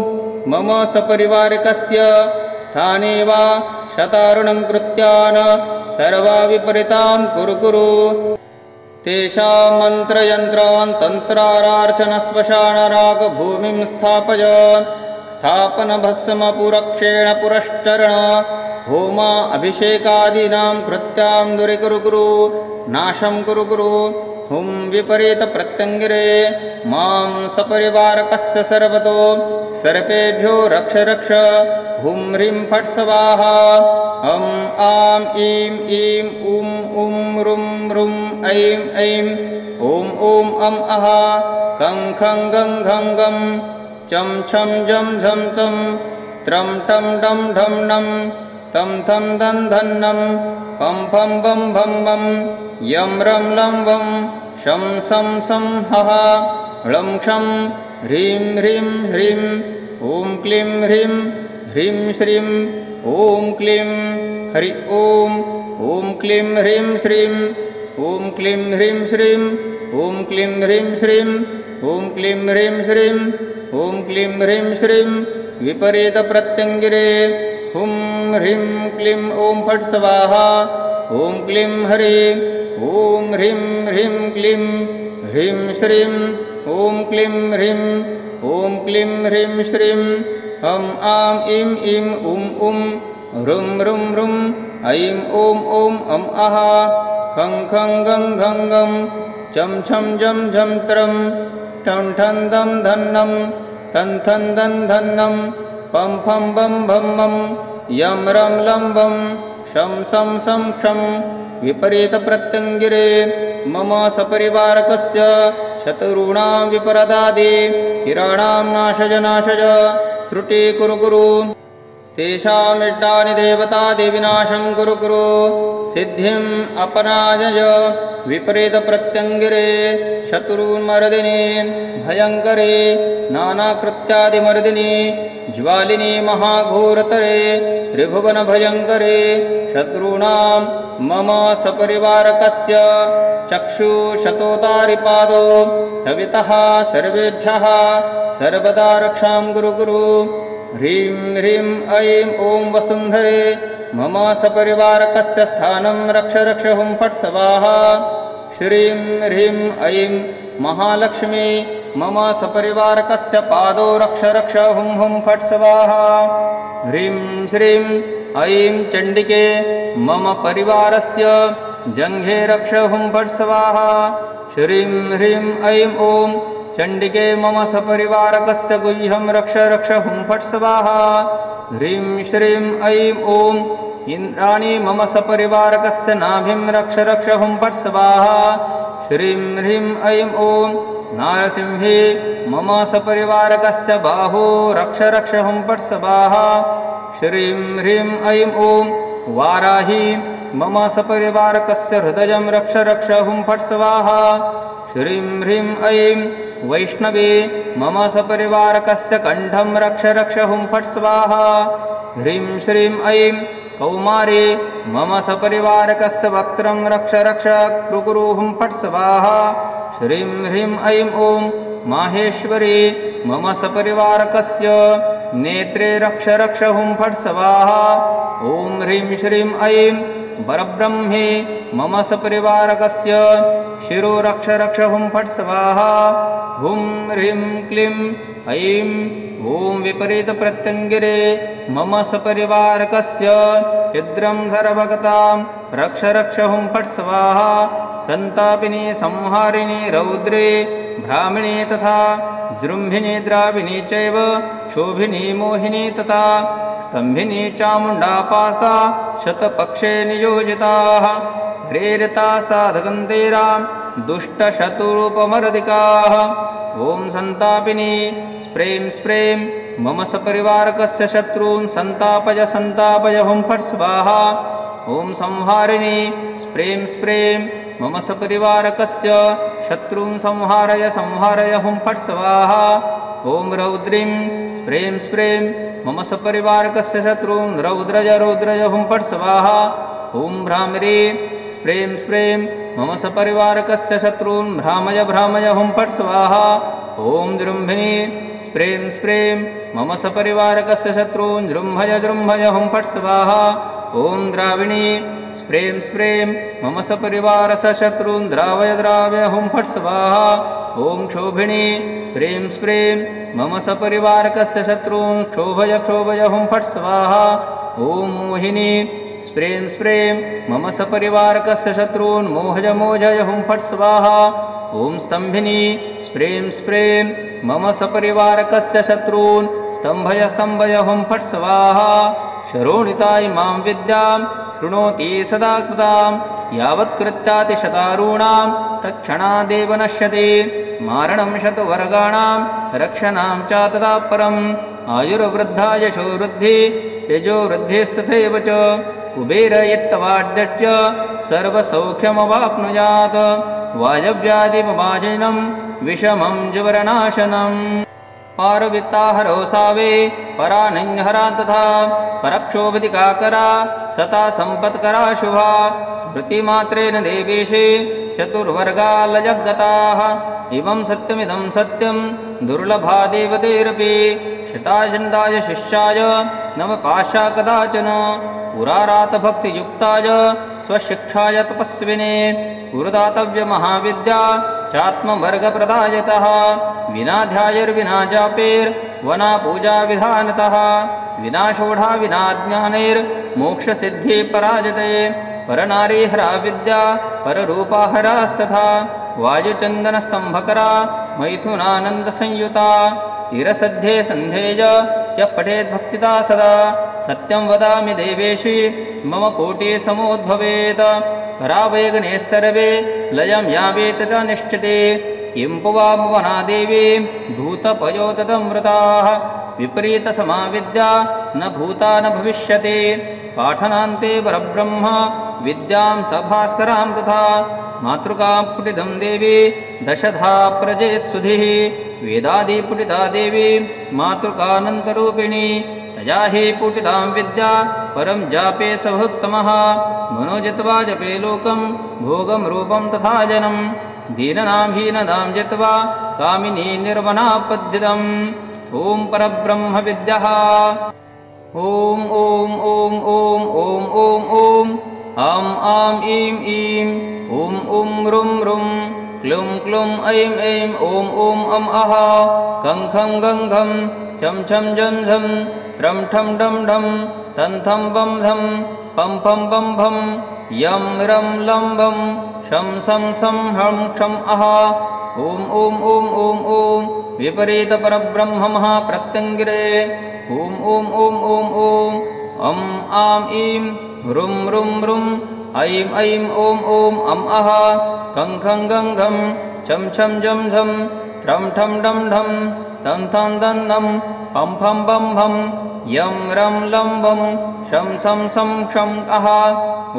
मम सपरिवारकस्य स्थाने वा शतारुणं कृत्यान् सर्वा विपरीतां कुरु कुरु तेषां मन्त्रयन्त्रान् तन्त्रारार्चनश्मशानरागभूमिं स्थापय स्थापनभस्मपुरक्षेण पुरश्चरण होम अभिषेकादीनां कृत्यां दूरीकुरु कुरु नाशं कुरु कुरु हुं विपरीतप्रत्यङ्गिरे मां सपरिवारकस्य सर्वतो सर्पेभ्यो रक्ष रक्ष हुं ह्रीं फट् स्वाहा अं आं ईं ईं उं उं रुं रुं ऐं ऐं ॐ ॐ अं अः कं खं गं घं गं चं छं झं झं चं त्रं टं डं ढं नं तं थं दं धं नं पं फं बं भं बं यं रं लं वं शं सं सं हः लं क्षं ह्रीं ह्रीं ह्रीं ॐ क्लीं ह्रीं ह्रीं श्रीं ॐ क्लीं हरि ॐ क्लीं ह्रीं श्रीं ॐ क्लीं ह्रीं श्रीं ॐ क्लीं ह्रीं श्रीं ॐ क्लीं ह्रीं श्रीं ॐ क्लीं ह्रीं श्रीं विपरीतप्रत्यङ्गिरे हुं ह्रीं क्लीं ॐ फट् स्वाहा ॐ क्लीं हरीं ॐ ह्रीं ह्रीं क्लीं ह्रीं श्रीं ॐ क्लीं ह्रीं ॐ क्लीं ह्रीं श्रीं हं आं ईं ईं उं ह्रुं ह्रुं ह्रुं ऐं ॐ ॐ अं अः खं खं गं घं गं चं छं जं झं त्रं ठं ठं दं धन्नं तं थं दं धन्नं पं फं बं भं मं यं रं लं वं शं सं सं क्षं विपरीतप्रत्यङ्गिरे मम सपरिवारकस्य शत्रूणां विपरदादि किराणां नाशज नाशज त्रुटि कुरु कुरु तेषामिष्टानि देवतादिविनाशं कुरु कुरु सिद्धिम् अपराजय विपरीतप्रत्यङ्गिरे शत्रुन्मर्दिनी भयङ्करे नानाकृत्यादिमर्दिनी ज्वालिनी महाघोरतरे त्रिभुवनभयङ्करे शत्रूणां मम सपरिवारकस्य चक्षुशतोतारिपादो तवितः सर्वेभ्यः सर्वदा रक्षां कुरु कुरु ह्रीं ह्रीं ऐं ॐ वसुन्धरे मम सपरिवारकस्य स्थानं रक्ष रक्ष हुं फट् स्वाहा श्रीं ह्रीं ऐं महालक्ष्मी मम सपरिवारकस्य पादो रक्ष रक्ष हुं हुं फट् स्वाहा ह्रीं श्रीं ऐं चण्डिके मम परिवारस्य जङ्घे रक्ष हुं फट् स्वाहा श्रीं ह्रीं ऐं ॐ चण्डिके मम सपरिवारकस्य गुह्यं रक्ष रक्ष हुं फट् स्वाहा ह्रीं श्रीं ऐं ॐ इन्द्राणी मम सपरिवारकस्य नाभिं रक्ष रक्ष हुं फट् स्वाहा श्रीं ह्रीं ऐं ॐ नारसिंहे मम सपरिवारकस्य बाहो रक्ष रक्ष हुं फट् स्वाहा श्रीं ह्रीं ऐं ॐ वाराही मम सपरिवारकस्य हृदयं रक्ष रक्ष हुं फट् स्वाहा श्रीं ह्रीं ऐं वैष्णवे मम सपरिवारकस्य कण्ठं रक्ष रक्ष हुं फट् स्वाहा ह्रीं श्रीं ऐं कौमारे मम सपरिवारकस्य वक्त्रं रक्ष रक्ष कुरु हुं फट् स्वाहा श्रीं ह्रीं ऐं ॐ माहेश्वरी मम सपरिवारकस्य नेत्रे रक्ष रक्ष हुं फट् स्वाहा ॐ ह्रीं श्रीं ऐं परब्रह्मे मम सपरिवारकस्य शिरो रक्ष रक्ष हुं फट् स्वाहा हुं ह्रीं क्लीं ऐं ॐ विपरीतप्रत्यङ्गिरे मम सपरिवारकस्य इद्रं सर्वगतां रक्ष रक्ष हुं फट् स्वाहा सन्तापिनी संहारिणी रौद्रे भ्रामिणी तथा जृम्भिनी द्राविणी चैव क्षोभिनी मोहिनी तथा स्तम्भिनी चामुण्डापाता शतपक्षे नियोजिताः प्रेरिता साधकन्तेरां दुष्टशत्रुरूपमर्दिकाः ॐ सन्तापिनी स्प्रें स्प्रें मम सपरिवारकस्य शत्रून् सन्तापय सन्तापय हुं फट् स्वाहा ॐ संहारिणी स्प्रें स्प्रें मम सपरिवारकस्य शत्रून् संहारय संहारय हुं फट् स्वाहा ॐ रौद्रीं स्प्रें स्प्रें मम सपरिवारकस्य शत्रून् रौद्रज रौद्रज हुं फट् स्वाहा ॐ भ्रामरी स्प्रें स्प्रें मम सपरिवारकस्य शत्रून् भ्रामय भ्रामय हुं फट् स्वाहा ॐ जृम्भिनी स्प्रें स्प्रें मम सपरिवारकस्य शत्रून् जृम्भय जृम्भय हुं फट् स्वाहा ॐ द्राविणी स्प्रें स्प्रें मम सपरिवारस्य शत्रून् द्रावय द्रावय हुं फट् स्वाहा ॐ क्षोभिणी स्प्रें स्प्रें मम सपरिवारकस्य शत्रून् क्षोभय क्षोभय हुं फट् स्वाहा ॐ मोहिनी स्प्रें स्प्रें मम सपरिवारकस्य शत्रून् मोहय मोहय हुं फट् स्वाहा ॐ स्तम्भिनी स्प्रें स्प्रें मम सपरिवारकस्य शत्रून् स्तम्भय स्तम्भय हुं फट् स्वाहा शरोणिता इमां विद्यां शृणोति सदा कृतां यावत्कृत्यातिशतारूणां तत्क्षणादेव नश्यति मारणं शतवर्गाणां रक्षणां च तदा परम् आयुर्वृद्धा यशो वृद्धि तेजो वृद्धिस्तथैव च कुबेर इत्तवाड्यच्च सर्वसौख्यमवाप्नुयात् वायव्यादिमवाजिनं विषमं जवरनाशनम् पारवित्ताहरो सावे परानंहरा तथा परक्षोभधिकाकरा सता संपत्करा शुभा स्मृतिमात्रेण देवेशे चतुर्वर्गालजगताः इमं सत्यमिदं सत्यं दुर्लभा देवतेरपि शिताचन्दाय शिष्याय नम पाशा कदाचन पुरारातभक्तियुक्ताय स्वशिक्षाय तपस्विने पुरदातव्य महाविद्या चात्मवर्गप्रदायतः विना ध्यायैर्विना जापेर्वना पूजा विधानतः विना षोढा विना ज्ञानैर्मोक्षसिद्धि पराजते परनारीहरा विद्या पररूपाहरास्तथा वायुचन्दनस्तम्भकरा मैथुनानन्दसंयुता तिरसध्ये सन्धेय यः पठेद्भक्तिता सदा सत्यं वदामि देवेशि मम कोटिसमोद्भवेत् करावेगने सर्वे लयं यावेत च निश्चिते किं पुवामवना देवी भूतपयोतदमृताः विपरीतसमाविद्या न भूता न भविष्यति पाठनान्ते परब्रह्म विद्यां सभास्करां तथा मातृकां पुटिदं देवी दशधा प्रजेस्सुधिः वेदादिपुटिता देवी मातृकानन्तरूपिणी तया हि पुटितां विद्या परं जापे सभोत्तमः मनोजित्वा जपे लोकं भोगं रूपं तथा जनं दीननां हीनदां जित्वा कामिनी निर्वनापद्यतम् ॐ परब्रह्म विद्याः ॐ ॐ ॐ ॐ ॐ ॐ ॐ आं आं ईं ईं ॐ ॐ रुं रुं क्लुं क्लुं ऐं ऐं ॐ ॐ अं अः खं खं गं घं छं छं झं झं त्रं ठं डं ढं तं थं बं धं पं फं बं भं यं रं लं बं शं सं सं हं क्षं अः ॐ ॐ ॐ ॐ ॐ विपरीतपरब्रह्म महाप्रत्यङ्गिरे ॐ ॐ ॐ ॐ ॐ अं आं ईं रुं रुं रुं ऐं ऐं ॐ ॐ अं अः खं खं गं घं छं छं झं झं त्रं ठं डं ढं तं थं दं नं पं फं बं भं यं रं लं बं शं सं सं क्षं अः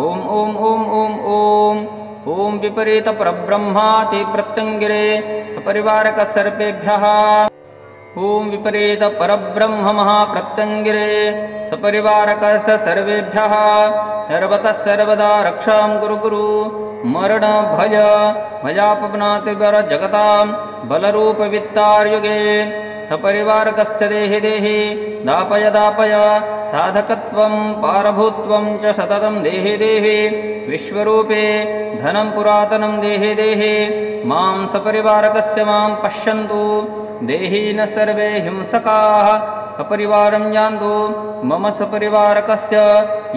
ॐ ॐ ॐ ॐ ॐ ॐ विपरीतपरब्रह्मातिप्रत्यङ्गिरे सपरिवारकसर्पेभ्यः ॐ विपरीतपरब्रह्म महाप्रत्यङ्गिरे सपरिवारकस्य सर्वेभ्यः सर्वतः सर्वदा रक्षां कुरु कुरु मरण भय भयापनातिवरजगतां बलरूपवित्तार्युगे सपरिवारकस्य देहि देहि दापय दापय साधकत्वं पारभूत्वं च सततं देहि देहि विश्वरूपे धनं पुरातनं देहि देहि मां सपरिवारकस्य मां पश्यन्तु देहि न सर्वे हिंसकाः सपरिवारं यान्तु मम सपरिवारकस्य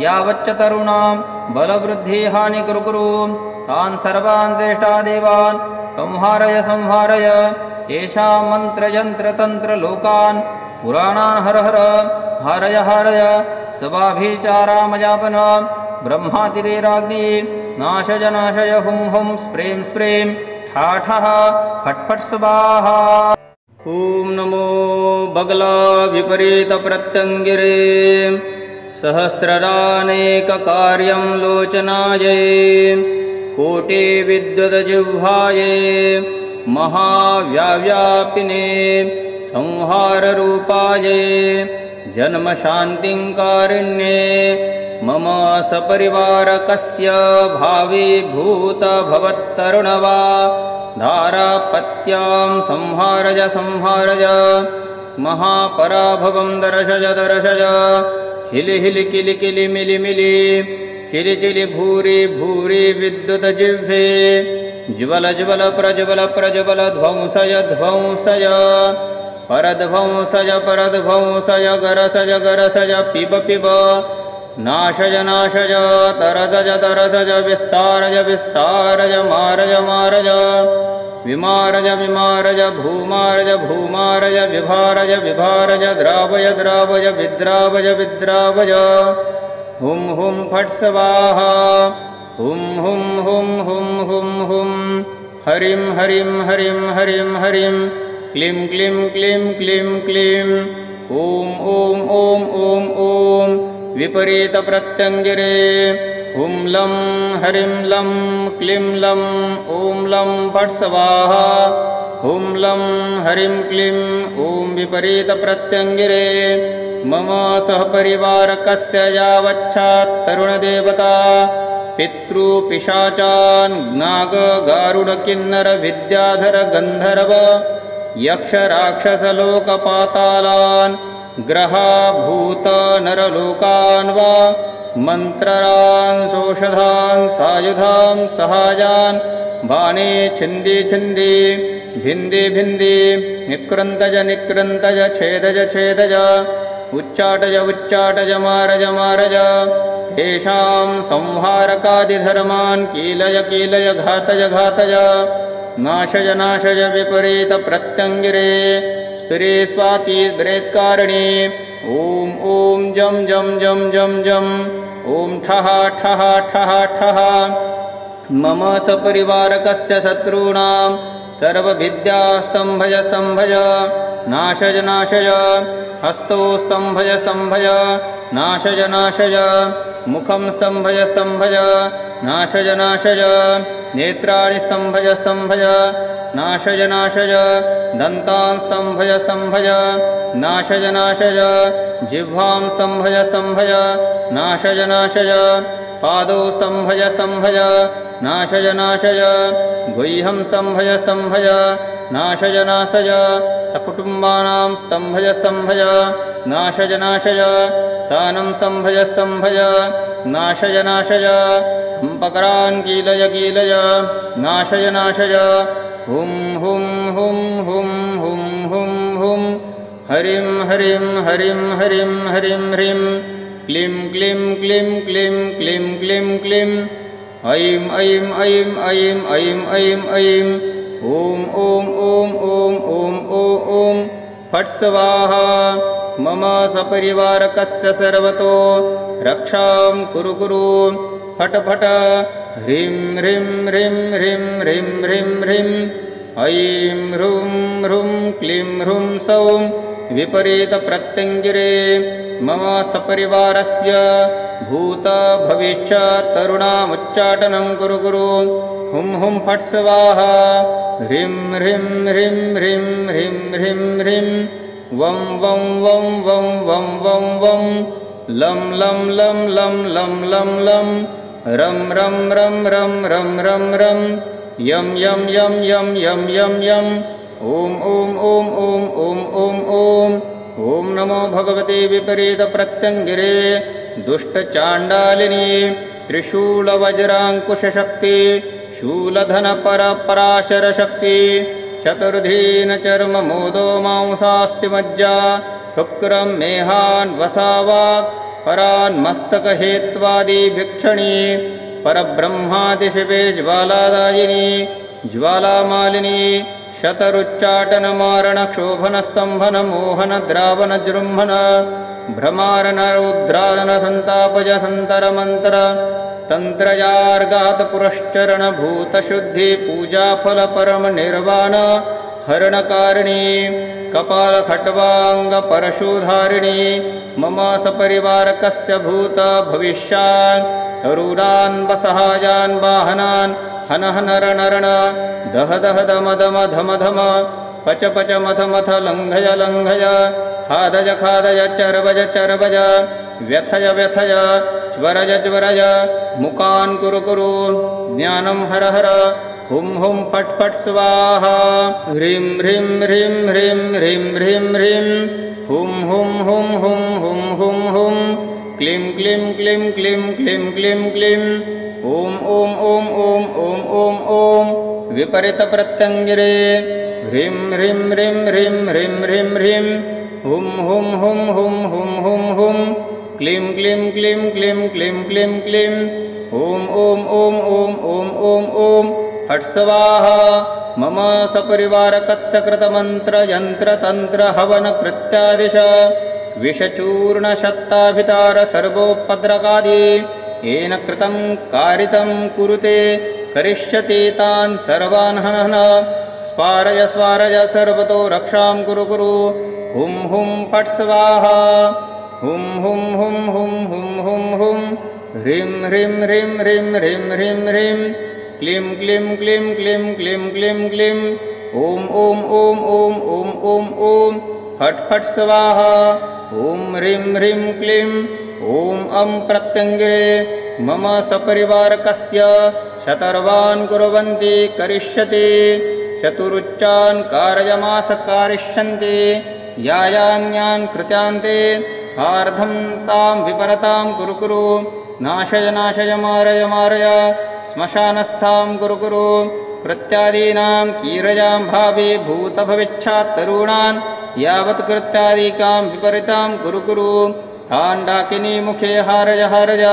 यावच्च तरुणां बलवृद्धिहानि कुरु कुरु तान् सर्वान् श्रेष्ठादेवान् संहारय संहारय येषां मन्त्रयन्त्रतन्त्रलोकान् पुराणान् हर हर हारय हारय सवाभिचारामयापन ब्रह्मातिरेराग्नि नाशय नाशय हुं हुं स्प्रें स्प्रें ठा ठः फट् फट् स्वाहा ॐ नमो बगला विपरीतप्रत्यङ्गिरे सहस्रदानेककार्यं लोचनायै कोटिविद्युतजिह्वायै महाव्याव्यापिने संहाररूपायै जन्मशान्तिं कारिण्ये मम सपरिवारकस्य भावीभूतभवत्तरुणवा धारापत्यां संहारय संहारय महापराभवं दर्शय दर्शय हिलि हिलि किलि किलि मिलि मिलि चिलि चिलि भूरि भूरि विद्युतजिह्वे ज्वल ज्वल प्रज्वल प्रज्वल ध्वंसय ध्वंसय परध्वंसय परध्वंसय गरसय गरसय पिब पिब नाशय नाशय तरसय तरसय विस्तारय विस्तारय मारय मारय विमारय विमारय भूमारय भूमारय विभारय विभारय द्रावय द्रावय विद्रावय विद्रावय हुं हुं फट् स्वाहा हुं हुं हुं हुं हुं हुं हरिं हरिं हरिं हरिं हरिं क्लीं क्लीं क्लीं क्लीं क्लीं ॐ ॐ ॐ ॐ ॐ विपरीतप्रत्यङ्गिरे हुं लं हरिं लं क्लीं लं ॐ लं फट् स्वाहा हुं लं हरिं क्लीं ॐ विपरीतप्रत्यङ्गिरे मम सहपरिवारकस्य यावच्छात् तरुणदेवता पितृपिशाचान् नाग गारुड किन्नर विद्याधर गन्धर्व यक्षराक्षसलोकपातालान् ग्रहाभूतनरलोकान् वा मन्त्ररान् सौषधान् सायुधां सहायान् बाणे छिन्दि छिन्दि भिन्दि भिन्दि निकृन्तज निकृन्तज छेदज छेदज उच्चाटज उच्चाटज मारज मारज तेषां संहारकादिधर्मान् कीलय कीलय घातय घातय नाशय नाशय विपरीतप्रत्यङ्गिरे स्फिरे स्वाति ब्रेत्कारिणी ॐ ॐ जं जं जं जं जं ॐ ठः ठः ठः ठः मम सपरिवारकस्य शत्रूणां सर्वविद्यास्तम्भय स्तम्भय नाशय नाशय हस्तौ स्तम्भय स्तम्भय नाशय नाशय मुखं स्तम्भय स्तम्भय नाशय नाशय नेत्राणि स्तम्भय स्तम्भय नाशय नाशय दन्तान् स्तम्भय स्तम्भय नाशय नाशय जिह्वां स्तम्भय स्तम्भय नाशय नाशय पादौ स्तम्भय स्तम्भय नाशय नाशय गुह्यं स्तम्भय स्तम्भय नाशय नाशय सकुटुम्बानां स्तम्भय स्तम्भय नाशय नाशय स्थानं स्तम्भय स्तम्भय नाशय नाशय सम्पकरान् कीलय कीलय नाशय नाशय हुं हुं हुं हुं हुं हुं हुं हरिं हरिं हरिं हरिं हरिं ह्रीं क्लीं क्लीं क्लीं क्लीं क्लीं क्लीं क्लीं ऐं ऐं ऐं ऐं ऐं ऐं ऐं ॐ ॐ ॐ ॐ ॐ ॐ फट् स्वाहा मम सपरिवारकस्य सर्वतो रक्षां कुरु कुरु फट् फट् ह्रीं ह्रीं ह्रीं ह्रीं ह्रीं ह्रीं ह्रीं ऐं ह्रूं ह्रूं क्लीं ह्रूं सौं विपरीतप्रत्यङ्गिरे मम सपरिवारस्य भूत भविष्य तरुणामुच्चाटनं कुरु कुरु हुं हुं फट् स्वाहा ह्रीं ह्रीं ह्रीं ह्रीं ह्रीं ह्रीं ह्रीं वं वं वं वं वं वं वं लं लं लं लं लं लं लं रं रं रं रं रं रं रं यं यं यं यं यं यं यं ॐ ॐ ॐ ॐ ॐ ॐ ॐ ॐ नमो भगवते विपरीतप्रत्यङ्गिरे दुष्टचाण्डालिनी त्रिशूलवज्राङ्कुशशक्ति शूलधनपरपराशरशक्ति चतुर्धीनचर्ममोदो मांसास्तिमज्जा शुक्रं मेहान् वसावाक् परान्मस्तकहेत्वादिभिक्षणी परब्रह्मादिशिवे ज्वालादायिनी ज्वालामालिनी शतरुच्चाटनमारणक्षोभनस्तम्भनमोहनद्रावणजृम्भन भ्रमारणरौद्रारणसन्तापज सन्तरमन्तर तन्त्रयार्गातपुरश्चरणभूतशुद्धिपूजाफलपरमनिर्वाण हरणकारिणी कपालखट्वाङ्गपरशुधारिणी मम सपरिवारकस्य भूत भविष्यान् तरुणान् वसहायान् वाहनान् हन हन रण रण दह दह दम दम धम धम पच पच मथ मथ लङ्घय लङ्घय खादय खादय चर्वज चर्वज व्यथय व्यथय ज्वरज ज्वरज मुकान् कुरु कुरु ज्ञानं हर हर हुं हुं फट् फट् स्वाहा ह्रीं ह्रीं ह्रीं ह्रीं ह्रीं ह्रीं ह्रीं हुं हुं हुं हुं हुं हुं हुं क्लीं क्लीं क्लीं क्लीं क्लीं क्लीं क्लीं ॐ ॐ ॐ ॐ ॐ ॐ ॐ विपरीतप्रत्यङ्गिरे ह्रीं ह्रीं ह्रीं ह्रीं ह्रीं ह्रीं ह्रीं हुं हुं हुं हुं हुं हुं हुं क्लीं क्लीं क्लीं क्लीं क्लीं क्लीं क्लीं ॐ ॐ ॐ ॐ ॐ ॐ ॐ फट् स्वाहा मम सपरिवारकस्य कृतमन्त्रयन्त्रतन्त्रहवनकृत्यादिश विषचूर्णशत्ताभितार सर्वोपद्रकादि येन कृतं कारितं कुरुते करिष्यति तान् सर्वान् हन हन स्पारय स्वारय सर्वतो रक्षां कुरु कुरु हुं हुं फट् स्वाहा हुं हुं हुं हुं हुं हुं हुं ह्रीं ह्रीं ह्रीं ह्रीं ह्रीं ह्रीं ह्रीं क्लीं क्लीं क्लीं क्लीं क्लीं क्लीं क्लीं ॐ ॐ ॐ ॐ ॐ ॐ ॐ फट् फट् स्वाहा ॐ ह्रीं ह्रीं क्लीं ॐ अं प्रत्यङ्गिरे मम सपरिवारकस्य शतर्वान् कुर्वन्ति करिष्यति चतुरुच्चान् कारयमास कारिष्यन्ति यायान्यान् कृत्यान्ते आर्धं तां विपरतां कुरु कुरु नाशय नाशय मारय मारय श्मशानस्थां कुरु कुरु कृत्यादीनां कीरयां भावे भूतभविच्छात् तरुणान् यावत् कृत्यादिकां विपरीतां कुरु कुरु ताण्डाकिनी मुखे हारय हारय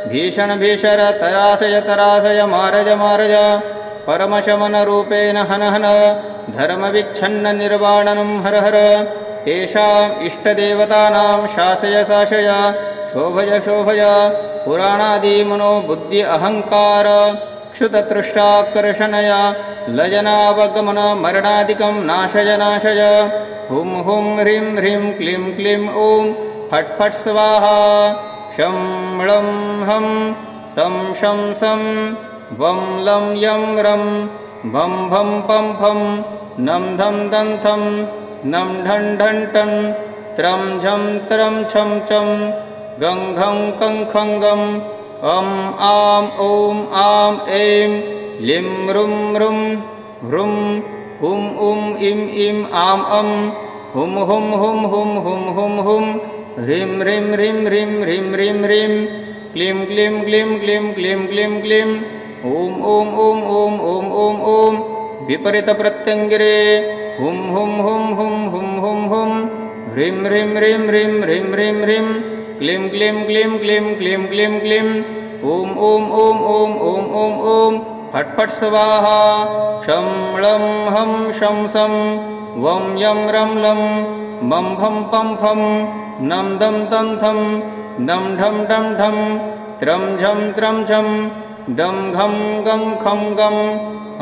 भीषण भीषर तराशय तराशय मारय मारय परमशमनरूपेण हन हन धर्मविच्छन्न निर्वाणनं हर हर तेषाम् इष्टदेवतानां शासय शासय शोभय शोभय पुराणादिमनो बुद्धि अहङ्कार क्षुततृष्टाकर्षणय लजनावगमन मरणादिकं नाशय नाशय हुं हुं ह्रीं ह्रीं क्लीं क्लीं ॐ फट् फट् स्वाहा क्षं लं हं सं शं सं वं लं यं रं भं भं पं फं नं धं दं थं नं ढं ढं टं त्रं झं त्रं छं चं गं घं कं खं गं अं आं ॐ आं ऐं लिं रुं रुं ह्रुं हुं उं इं इं आं अं हुं हुं हुं हुं हुं हुं हुं ह्रीं ह्रीं ह्रीं ह्रीं ह्रीं ह्रीं ह्रीं क्लीं क्लीं क्लीं क्लीं क्लीं क्लीं क्लीं ॐ ॐ ॐ ॐ ॐ ॐ ॐ विपरीतप्रत्यङ्गिरे हुं हुं हुं हुं हुं हुं हुं ह्रीं ह्रीं ह्रीं ह्रीं ह्रीं ह्रीं ह्रीं क्लीं क्लीं क्लीं क्लीं क्लीं क्लीं क्लीं ॐ ॐ ॐ ॐ ॐ ॐ ॐ फट् फट् स्वाहा क्षं लं हं शं सं वं यं रं लं मं भं पं फं नं दं तं थं नं ढं ढं ढं त्रं झं त्रं झं डं घं गं खं गं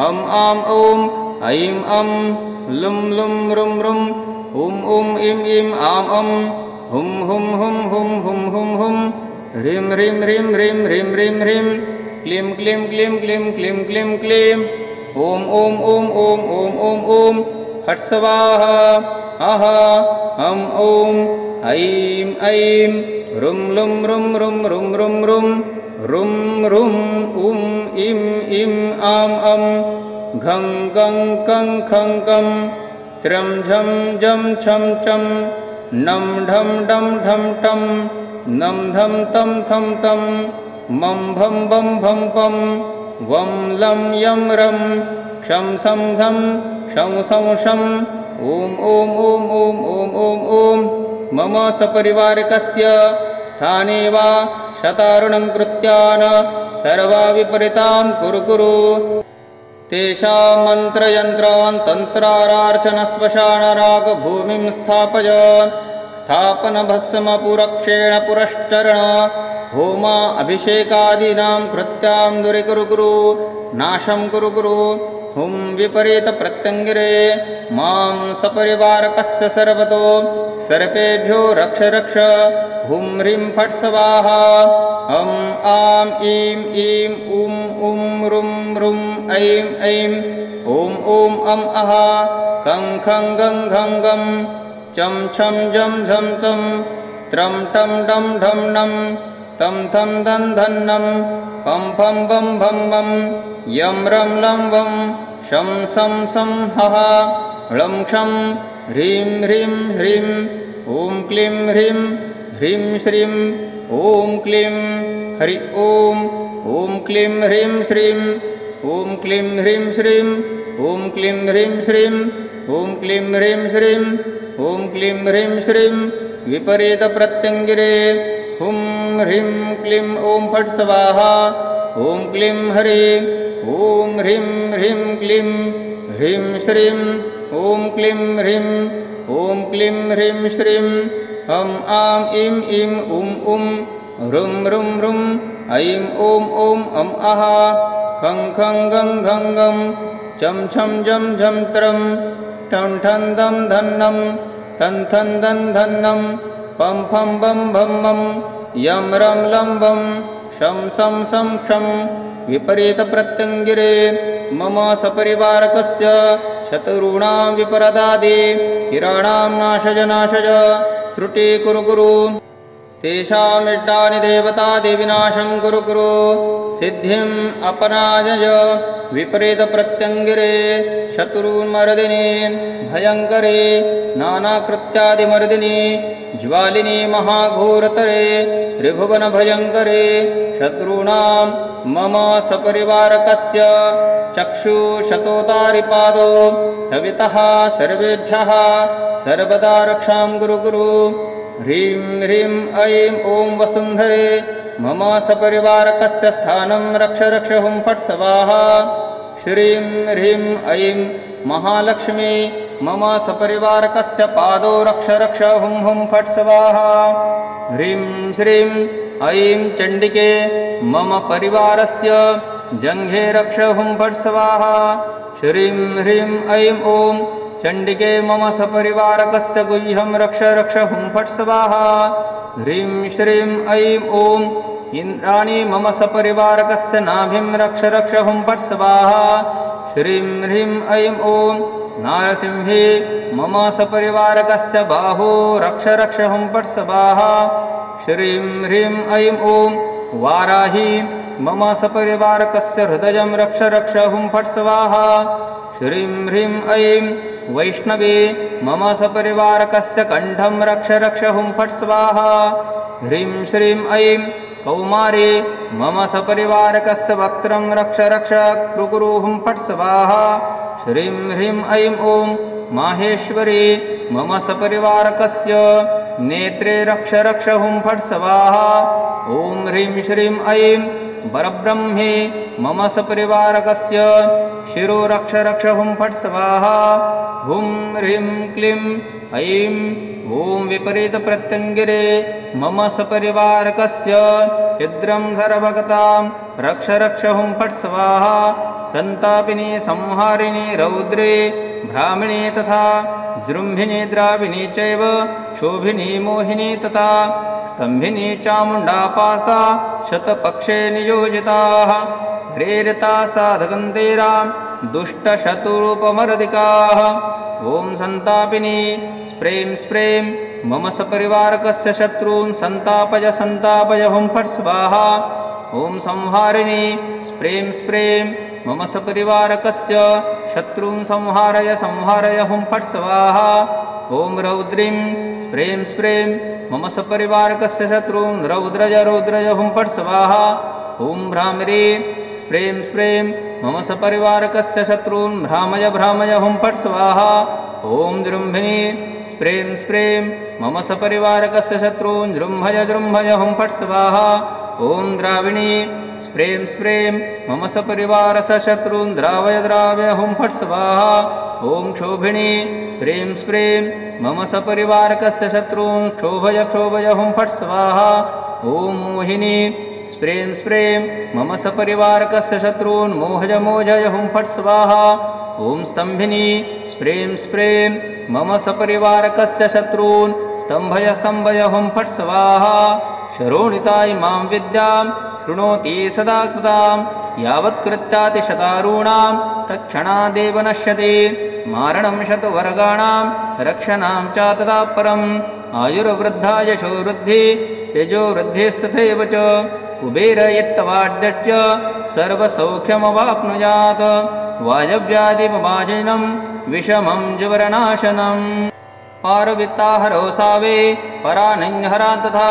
अं आं ॐ ऐं अं लुं लुं रुं रुं ॐ ॐ इं इं आं अं हुं हुं हुं हुं हुं हुं हुं ह्रीं ह्रीं ह्रीं ह्रीं ह्रीं ह्रीं ह्रीं क्लीं क्लीं क्लीं क्लीं क्लीं क्लीं क्लीं ॐ ॐ ॐ ॐ ॐ ॐ ॐ फट् स्वाहा अह अं ॐ ऐं ऐं रुं लुं रुं रुं रुं रुं रुं रुं रुं उं इं इं आं अं घं गं कं खं गं त्रं झं जं छं चं नं ढं डं ढं टं नं धं तं थं तं मं भं बं भं पं वं लं यं रं क्षं सं धं शं सं शं ॐ ॐ ॐ ॐ ॐ ॐ ॐ मम सपरिवारिकस्य स्थाने वा शतारुणं कृत्यान् सर्वा विपरीतां कुरु कुरु तेषां मन्त्रयन्त्रान् तन्त्रारार्चनश्मशानरागभूमिं स्थापय स्थापनभस्मपुरक्षेण पुरश्चरण होम अभिषेकादीनां कृत्यां दुरीकुरु कुरु नाशं कुरु कुरु हुं विपरीतप्रत्यङ्गिरे मां सपरिवारकस्य सर्वतो सर्पेभ्यो रक्ष रक्ष हुं ह्रीं फट् स्वाहा अं आं ईं ईं उं उं रुं रुं ऐं ऐं ॐ ॐ अं अः कं खं गं घं गं चं छं जं झं चं त्रं टं डं ढं नं तं थं दं धं नं पं फं बं भं बं यं रं लं वं शं सं सं हः लं क्षं ह्रीं ह्रीं ह्रीं ॐ क्लीं ह्रीं ह्रीं श्रीं ॐ क्लीं हरि ॐ ॐ क्लीं ह्रीं श्रीं ॐ क्लीं ह्रीं श्रीं ॐ क्लीं ह्रीं श्रीं ॐ क्लीं ह्रीं श्रीं ॐ क्लीं ह्रीं श्रीं विपरीतप्रत्यङ्गिरे हुं ह्रीं क्लीं ॐ फट् स्वाहा ॐ क्लीं हरि ॐ ह्रीं ह्रीं क्लीं ह्रीं श्रीं ॐ क्लीं ह्रीं ॐ क्लीं ह्रीं श्रीं अं आं ईं ईं उं उं रुं रुं रुं ऐं ॐ ॐ अं अः खं खं गं घं गं चं छं जं झं त्रं ठं ठं दं धं नं तं थं दं धं नं पं फं बं भं मं यं रं लं वं शं सं सं क्षं विपरीतप्रत्यङ्गिरे मम सपरिवारकस्य शत्रूणां विपरदादि किराणां नाशय नाशय त्रुटि कुरु कुरु तेषामिष्टानि देवतादिविनाशं कुरु कुरु सिद्धिम् अपराजय विपरीतप्रत्यङ्गिरे शत्रुन्मर्दिनी भयङ्करे नानाकृत्यादिमर्दिनी ज्वालिनी महाघोरतरे त्रिभुवनभयङ्करे शत्रूणां मम सपरिवारकस्य चक्षुशतोतारिपादो तवितः सर्वेभ्यः सर्वदा रक्षां कुरु कुरु ह्रीं ह्रीं ऐं ॐ वसुन्धरे मम सपरिवारकस्य स्थानं रक्ष रक्ष हुं फट् स्वाहा श्रीं ह्रीं ऐं महालक्ष्मी मम सपरिवारकस्य पादो रक्ष रक्ष हुं हुं फट् स्वाहा ह्रीं श्रीं ऐं चण्डिके मम परिवारस्य जङ्घे रक्ष हुं फट् स्वाहा श्रीं ह्रीं ऐं ॐ चण्डिके मम सपरिवारकस्य गुह्यं रक्ष रक्ष हुं फट् स्वाहा ह्रीं श्रीं ऐं ॐ इन्द्राणी मम सपरिवारकस्य नाभिं रक्ष रक्ष हुं फट् स्वाहा श्रीं ह्रीं ऐं ॐ नारसिंहे मम सपरिवारकस्य बाहो रक्ष रक्ष हुं फट् स्वाहा श्रीं ह्रीं ऐं ॐ वाराही मम सपरिवारकस्य हृदयं रक्ष रक्ष हुं फट् स्वाहा श्रीं ह्रीं ऐं वैष्णवे मम सपरिवारकस्य कण्ठं रक्ष रक्ष हुं फट् स्वाहा ह्रीं श्रीं ऐं कौमारे मम सपरिवारकस्य वक्त्रं रक्ष रक्ष कुरु हुं फट् स्वाहा श्रीं ह्रीं ऐं ॐ माहेश्वरी मम सपरिवारकस्य नेत्रे रक्ष रक्ष हुं फट् स्वाहा ॐ ह्रीं श्रीं ऐं परब्रह्मे मम सपरिवारकस्य शिरो रक्ष रक्ष हुं फट् स्वाहा हुं ह्रीं क्लीं ऐं ॐ विपरीतप्रत्यङ्गिरे मम सपरिवारकस्य छिद्रं सर्वगतां रक्ष रक्ष हुं फट् स्वाहा सन्तापिनी संहारिणी रौद्रे भ्रामिणी तथा जृम्भिनी द्राविणी चैव क्षोभिनी मोहिनी तथा स्तम्भिनी चामुण्डापाता शतपक्षे नियोजिताः प्रेरिता साधकन्तेरां दुष्टशत्रुरूपमर्दिकाः ॐ सन्तापिनी स्प्रें स्प्रें मम सपरिवारकस्य शत्रून् सन्तापय सन्तापय हुं फट् स्वाहा ॐ संहारिणी स्प्रें स्प्रें मम सपरिवारकस्य शत्रून् संहारय संहारय हुं फट् स्वाहा ॐ रौद्रीं स्प्रें स्प्रें मम सपरिवारकस्य शत्रून् रौद्रज रौद्रज हुं फट् स्वाहा ॐ भ्रामरी स्प्रें स्प्रें मम सपरिवारकस्य शत्रून् भ्रामय भ्रामय हुं फट् स्वाहा ॐ जृम्भिनी स्प्रें स्प्रें मम सपरिवारकस्य शत्रून् जृम्भय जृम्भय हुं फट् स्वाहा ॐ द्राविणी स्प्रें स्प्रें मम सपरिवारस्य शत्रून् द्रावय द्रावय हुं फट् स्वाहा ॐ क्षोभिणी स्प्रें स्प्रें मम सपरिवारकस्य शत्रून् क्षोभय क्षोभय हुं फट् स्वाहा ॐ मोहिनी स्प्रें स्प्रें मम सपरिवारकस्य शत्रून् मोहय मोहय हुं फट् स्वाहा ॐ स्तम्भिनी स्प्रें स्प्रें मम सपरिवारकस्य शत्रून् स्तम्भय स्तम्भय हुं फट् स्वाहा शरोणिता इमां विद्यां शृणोति सदा कृतां यावत्कृत्यातिशतारूणां तत्क्षणादेव नश्यते मारणं शतवर्गाणां रक्षणां च तदा परम् आयुर्वृद्धा यशो वृद्धि तेजो वृद्धिस्तथैव च कुबेर इत्तवाड्यच्च सर्वसौख्यमवाप्नुयात् वायव्यादिपमाशिनं विषमं जुवरनाशनम् पारवित्ताहरो सावे परानञ्हरा तथा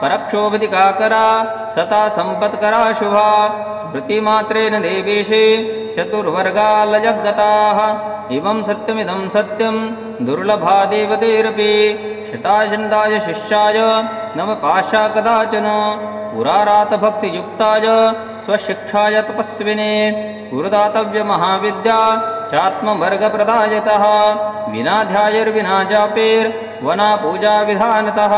परक्षोभतिकाकरा सता सम्पत्करा शुभा स्मृतिमात्रेण देवेशे चतुर्वर्गालजगताः इमं सत्यमिदं सत्यं दुर्लभा देवतेरपि शताशन्दाय शिष्याय नम पाशा कदाचन पुरारातभक्तियुक्ताय स्वशिक्षाय तपस्विने पुरदातव्यमहाविद्या चात्मवर्गप्रदायतः विना ध्यायैर्विना जापेर्वना पूजाविधानतः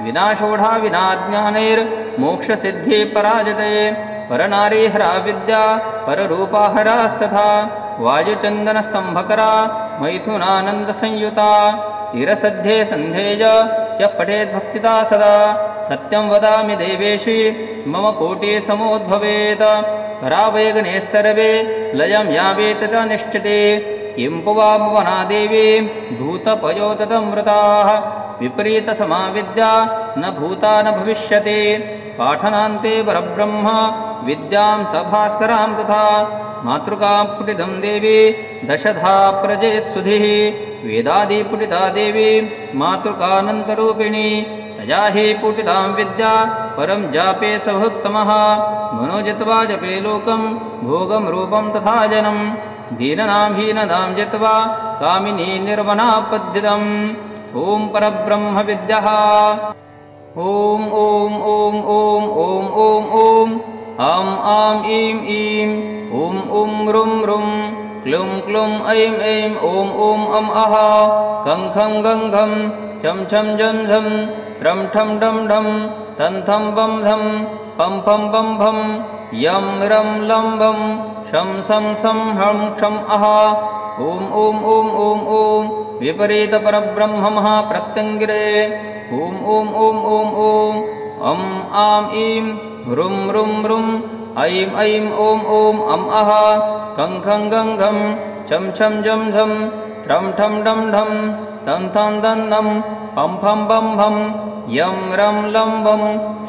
विना षोढा विना ज्ञानैर्मोक्षसिद्धिपराजते परनारीहरा विद्या पररूपाहरास्तथा वायुचन्दनस्तम्भकरा मैथुनानन्दसंयुता तिरसध्ये सन्ध्येय यः पठेद्भक्तिता सदा सत्यं वदामि देवेशि मम कोटिसमोद्भवेत् करावैगणे सर्वे लयं यावेत च निश्चिते किं पुवामवना देवी भूतपयोतदमृताः विपरीतसमाविद्या न भूता न भविष्यति पाठनान्ते परब्रह्म विद्यां सभास्करां तथा मातृकां पुटितं देवी दशधा प्रजे सुधिः वेदादिपुटिता देवी मातृकानन्तरूपिणी तया हि पुटितां विद्या परं जापे सभोत्तमः मनोजित्वा जपे लोकं भोगं रूपं तथा जनं दीननां हीनदां जित्वा कामिनी निर्वनापद्धितम् ॐ परब्रह्म विद्यः ॐ ॐ ॐ ॐ ॐ ॐ ॐ आं आं ईं ईं ॐ रुं रुं क्लुं क्लुं ऐं ऐं ॐ ॐ अः खं खं गं घं छं छं जं झं त्रं ठं डं ढं तं थं बं धं पं फं बं भं यं रं लं बं शं सं सं हं क्षं अः ॐ ॐ ॐ ॐ ॐ विपरीत परब्रह्म महाप्रत्यङ्गिरे ॐ ॐ ॐ ॐ ॐ अं आं ईं रुं रुं रुं ऐं ऐं ॐ ॐ अः खं खं गं घं छं छं जं झं त्रं ठं डं ढं तं थं दं नं पं फं बं भं यं रं लं बं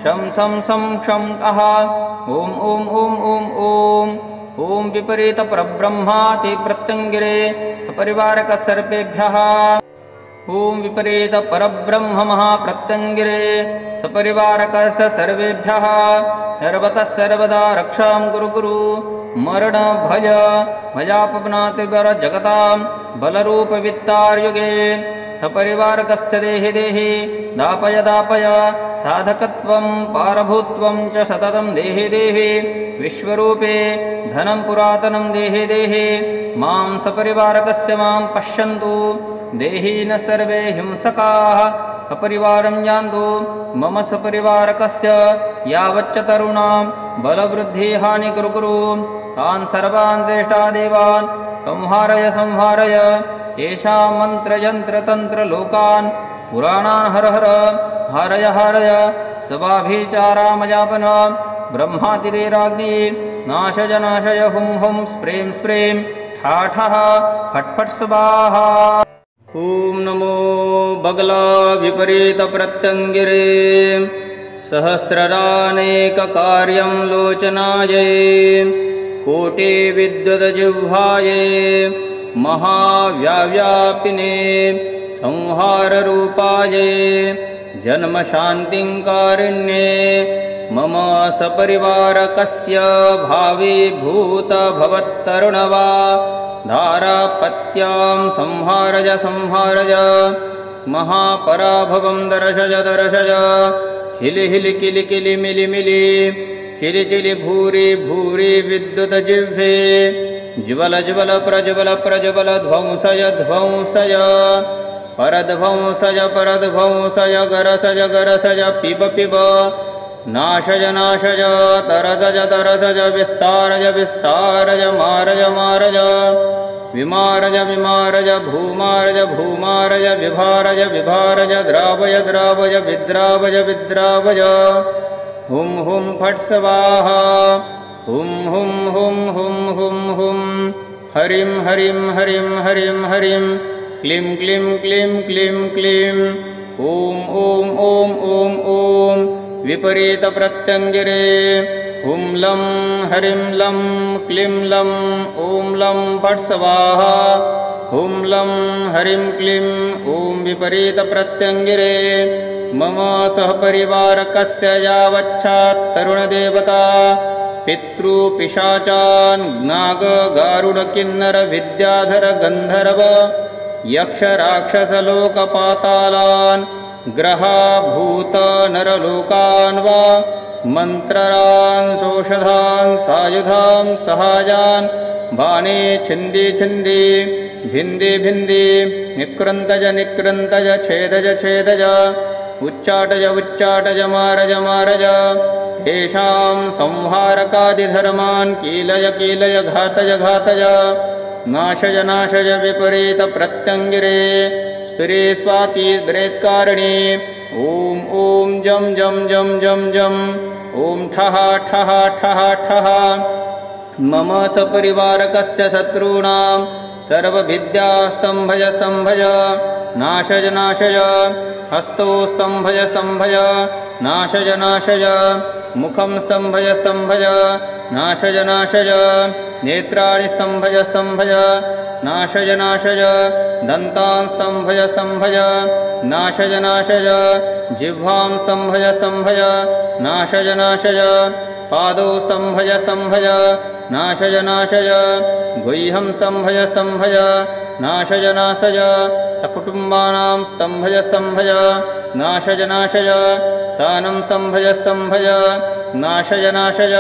शं सं सं क्षं अः ॐ ॐ ॐ ॐ ॐ ॐ विपरीत परब्रह्माति प्रत्यङ्गिरे सपरिवारकसर्पेभ्यः ॐ विपरीत परब्रह्म महाप्रत्यङ्गिरे सपरिवारकस्य सर्वेभ्यः सर्वतः सर्वदा रक्षां कुरु कुरु मरण भय भयापनातिवर जगतां बलरूपवित्तार्युगे सपरिवारकस्य देहि देहि दापय दापय साधकत्वं पारभूत्वं च सततं देहि देहि विश्वरूपे धनं पुरातनं देहि देहि मां सपरिवारकस्य मां पश्यन्तु देहि न सर्वे हिंसकाः अपरिवारं यान्तु मम सपरिवारकस्य यावच्च तरुणां बलवृद्धिहानि कुरु कुरु तान् सर्वान् ज्येष्ठादेवान् संहारय संहारय येषां मन्त्रयन्त्रतन्त्रलोकान् पुराणान् हर हर हारय हारय सवाभिचारामयापन ब्रह्मातिरेराग्नि नाशय नाशय हुं हुं स्प्रें स्प्रें ठा ठः फट् फट् स्वाहा ॐ नमो बगला विपरीत प्रत्यङ्गिरे सहस्रदानेककार्यं लोचनायै कोटिविद्युतजिह्वायै महाव्याव्यापिने संहाररूपायै जन्मशान्तिं कारुण्ये मम सपरिवारकस्य भावीभूत भवत्तरुणवा धारापत्यां संहारय संहारय महापराभवं दर्शय दर्शय हिलि हिलि किलि किलि मिलि मिलि चिलि चिलि भूरि भूरि विद्युतजिह्वे ज्वल ज्वल प्रज्वल प्रज्वल ध्वंसय ध्वंसय परध्वंसय परध्वंसय गरसय गरसय पिब पिब नाशय नाशय तरसय तरसय विस्तारय विस्तारय मारय मारय विमारय विमारय भूमारय भूमारय विभारय विभारय द्रावय द्रावय विद्रावय विद्रावय हुं हुं फट् स्वाहा हुं हुं हुं हुं हुं हुं हरिं हरिं हरिं हरिं हरिं क्लीं क्लीं क्लीं क्लीं क्लीं ॐ ॐ ॐ ॐ ॐ विपरीत प्रत्यङ्गिरे हुं लं हरिं लं क्लीं लं ॐ लं फट् स्वाहा हुं लं हरिं क्लीं ॐ विपरीत प्रत्यङ्गिरे मम सहपरिवारकस्य यावच्छात् तरुणदेवता पितृपिशाचान् नाग गारुड किन्नर विद्याधर गन्धर्व यक्ष राक्षसलोकपातालान् ग्रहा भूत नरलोकान् वा मन्त्ररान् सौषधान् सायुधां सहायान् बाणे छिन्दी छिन्दी भिन्दी भिन्दी निकृन्तज निकृन्तज छेदज छेदज उच्चाटय उच्चाटय मारज मारज तेषां संहारकादिधर्मान् कीलय कीलय घातय घातय नाशय नाशय विपरीत प्रत्यङ्गिरे स्फिरे स्वाति ब्रेत्कारिणी ॐ ॐ जं जं जं जं जं ॐ ठः ठः ठः ठः मम सपरिवारकस्य शत्रूणां सर्वविद्यास्तम्भय स्तम्भय नाशय नाशय हस्तौ स्तम्भय स्तम्भय नाशय नाशय मुखं स्तम्भय स्तम्भय नाशय नाशय नेत्राणि स्तम्भय स्तम्भय नाशय नाशय दन्तान् स्तम्भय स्तम्भय नाशय नाशय जिह्वां स्तम्भय स्तम्भय नाशय नाशय पादौ स्तम्भय स्तम्भय नाशय नाशय गुह्यं स्तम्भय स्तम्भय नाशय नाशय सकुटुम्बानां स्तम्भय स्तम्भय नाशय नाशय स्थानं स्तम्भय स्तम्भय नाशय नाशय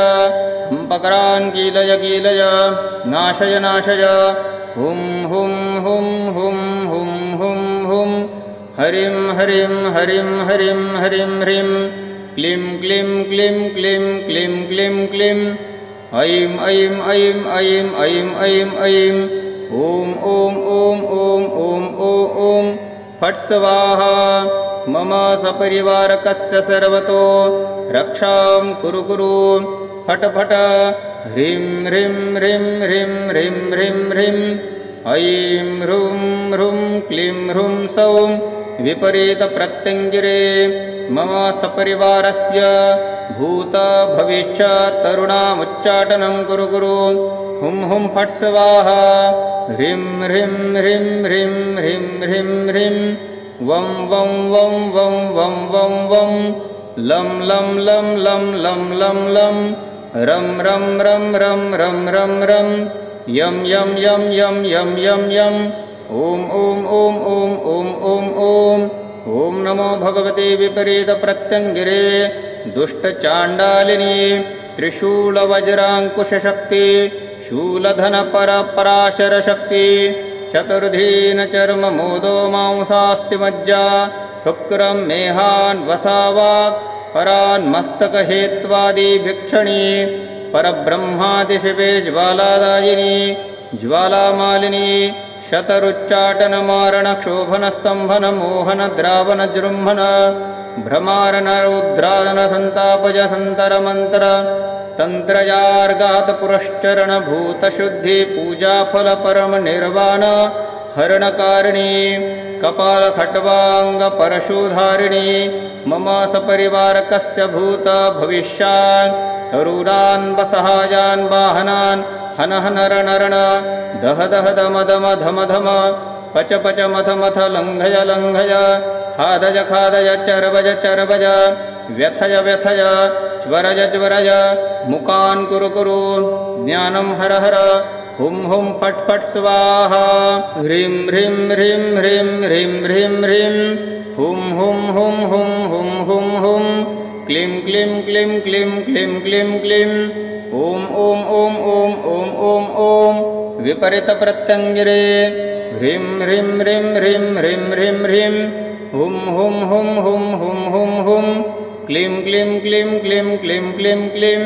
सम्पकरान् कीलय कीलय नाशय नाशय हुं हुं हुं हुं हुं हुं हुं हरिं हरिं हरिं हरिं हरिं ह्रीं क्लीं क्लीं क्लीं क्लीं क्लीं क्लीं क्लीं ऐं ऐं ऐं ऐं ऐं ऐं ऐं ॐ ॐ ॐ ॐ ॐ ॐ फट् स्वाहा मम सपरिवारकस्य सर्वतो रक्षां कुरु कुरु फट् फट् ह्रीं ह्रीं ह्रीं ह्रीं ह्रीं ह्रीं ह्रीं ऐं ह्रूं ह्रूं क्लीं ह्रूं सौं विपरीतप्रत्यङ्गिरे मम सपरिवारस्य भूत भविष्य तरुणामुच्चाटनं कुरु कुरु हुं हुं फट् स्वाहा ह्रीं ह्रीं ह्रीं ह्रीं ह्रीं ह्रीं ह्रीं वं वं वं वं वं वं वं लं लं लं लं लं लं लं रं रं रं रं रं रं रं यं यं यं यं यं यं यं ॐ ॐ ॐ ॐ ॐ ॐ ॐ ॐ नमो भगवते विपरीतप्रत्यङ्गिरे दुष्टचाण्डालिनी त्रिशूलवज्राङ्कुशशक्ति शूलधनपरपराशरशक्ति चतुर्धीन चर्ममोदो मांसास्तिमज्जा शुक्रं मेहान् वसावाक् परान् मस्तकहेत्वादिभिक्षणी परब्रह्मादिशिवे ज्वालादायिनी ज्वालामालिनी शतरुच्चाटनमारणक्षोभनस्तम्भनमोहनद्रावणजृम्भन भ्रमारणरौद्रादनसन्तापजसन्तरमन्त्र तन्त्रयार्गातपुरश्चरणभूतशुद्धिपूजाफलपरमनिर्वाण हरणकारिणी कपालखट्वाङ्गपरशुधारिणी मम सपरिवारकस्य भूत भविष्यान् तरुणान् वसहायान् वाहनान् हन हन रण रण दह दह दम दम धम धम पच पच मथ मथ लङ्घय लङ्घय खादय खादय चर्वय चर्वय व्यथय व्यथय ज्वरय ज्वरय मुकान् कुरु कुरु ज्ञानं हर हर हुं हुं फट् फट् स्वाहा ह्रीं ह्रीं ह्रीं ह्रीं ह्रीं ह्रीं ह्रीं हुं हुं हुं हुं हुं हुं हुं क्लीं क्लीं क्लीं क्लीं क्लीं क्लीं क्लीं ॐ ॐ ॐ ॐ ॐ ॐ ॐ विपरीतप्रत्यङ्गिरे ह्रीं ह्रीं ह्रीं ह्रीं ह्रीं ह्रीं ह्रीं हुं हुं हुं हुं हुं हुं हुं क्लीं क्लीं क्लीं क्लीं क्लीं क्लीं क्लीं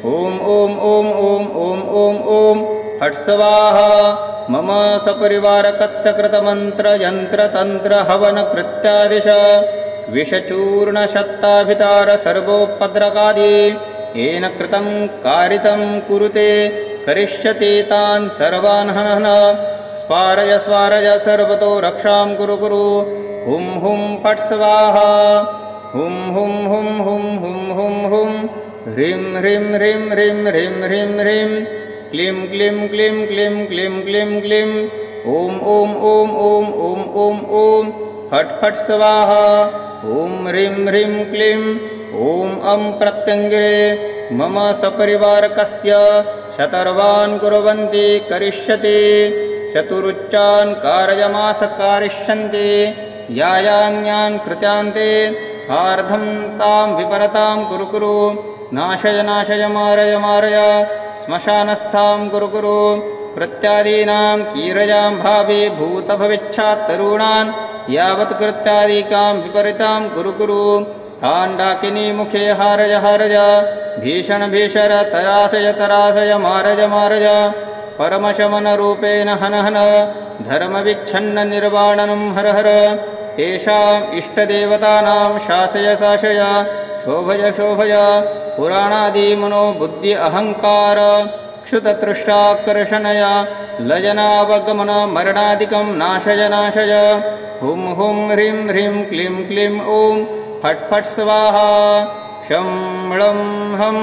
ॐ ॐ ॐ ॐ ॐ ॐ ॐ फट् स्वाहा मम सपरिवारकस्य कृतमन्त्रयन्त्रतन्त्रहवनकृत्यादिश विषचूर्णशत्ताभितार सर्वोपद्रकादि येन कृतं कारितं कुरुते करिष्यति तान् सर्वान् हन हन स्वारय स्वारय सर्वतो रक्षां कुरु कुरु हुं हुं फट् स्वाहा हुं हुं हुं हुं हुं हुं हुं ह्रीं ह्रीं ह्रीं ह्रीं ह्रीं ह्रीं ह्रीं क्लीं क्लीं क्लीं क्लीं क्लीं क्लीं क्लीं ॐ ॐ ॐ ॐ ॐ ॐ ॐ फट् फट् स्वाहा ॐ ह्रीं ह्रीं क्लीं ॐ अं प्रत्यङ्गिरे मम सपरिवारकस्य शतर्वान् कुर्वन्ति करिष्यति चतुरुच्चान् कारयमास कारिष्यन्ति यायान्यान् कृत्यान्ते हार्धं तां विपरतां कुरु कुरु नाशय नाशय मारय मारय श्मशानस्थां कुरु कुरु कृत्यादीनां कीरयां भावे भूतभविष्यात् तरुणान् यावत् कृत्यादिकां विपरीतां कुरु कुरु ताण्डाकिनी मुखे हारय हारय भीषण भीषर तराशय तराशय मारय मारय परमशमनरूपेण हन हन धर्मविच्छन्न निर्वाणनं हर हर तेषाम् इष्टदेवतानां शासय शासय शोभय शोभय पुराणादिमनो बुद्धि अहङ्कार क्षुततृष्टाकर्षणय लयनावगमन मरणादिकं नाशय नाशय हुं हुं ह्रीं ह्रीं क्लीं क्लीं ॐ फट् फट् स्वाहा क्षं लं हं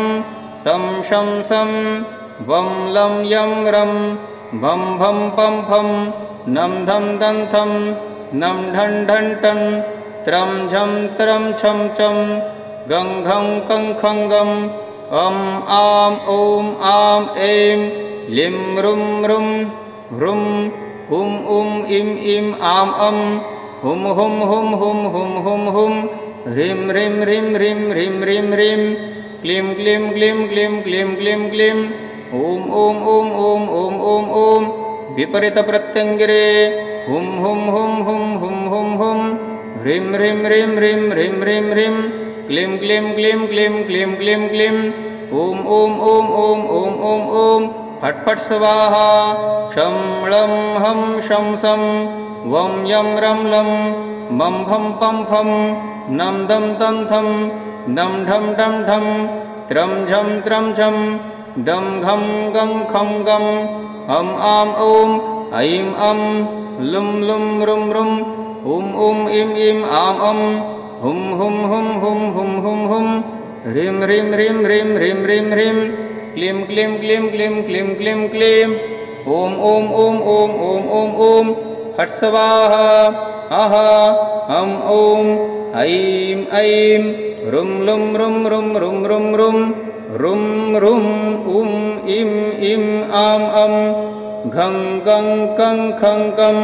सं शं सं वं लं यं रं भं भं पं फं नं धं दं थं नं ढं ढं टं त्रं झं त्रं छं चं गं घं कं खं गं आं ॐ आं ऐं लिं रुं रुं ह्रुं हुं उं इं इं आं अं हुं हुं हुं हुं हुं हुं हुं ह्रीं ह्रीं ह्रीं ह्रीं ह्रीं ह्रीं ह्रीं क्लीं क्लीं क्लीं क्लीं क्लीं क्लीं क्लीं ॐ ॐ ॐ ॐ ॐ ॐ ॐ विपरीतप्रत्यङ्गिरे हुं हुं हुं हुं हुं हुं हुं ह्रीं ह्रीं ह्रीं ह्रीं ह्रीं ह्रीं ह्रीं क्लीं क्लीं क्लीं क्लीं क्लीं क्लीं क्लीं ॐ ॐ ॐ ॐ ॐ ॐ ॐ फट् फट् स्वाहा क्षं लं हं शं सं वं यं रं लं मं भं पं फं नं दं तं थं नं ढं ढं ढं त्रं झं त्रं झं डं घं गं खं गं आं ॐ ऐं अं लुं लुं रुं रुं उं उं इं इं आं अं हुं हुं हुं हुं हुं हुं हुं ह्रीं ह्रीं ह्रीं ह्रीं ह्रीं ह्रीं ह्रीं क्लीं क्लीं क्लीं क्लीं क्लीं क्लीं क्लीं ॐ ॐ ॐ ॐ ॐ ॐ ॐ फट् स्वाहा आहा ॐ ऐं ऐं रुं लुं रुं रुं रुं रुं रुं रुं रुं उं इं इं आं अं घं गं कं खं गं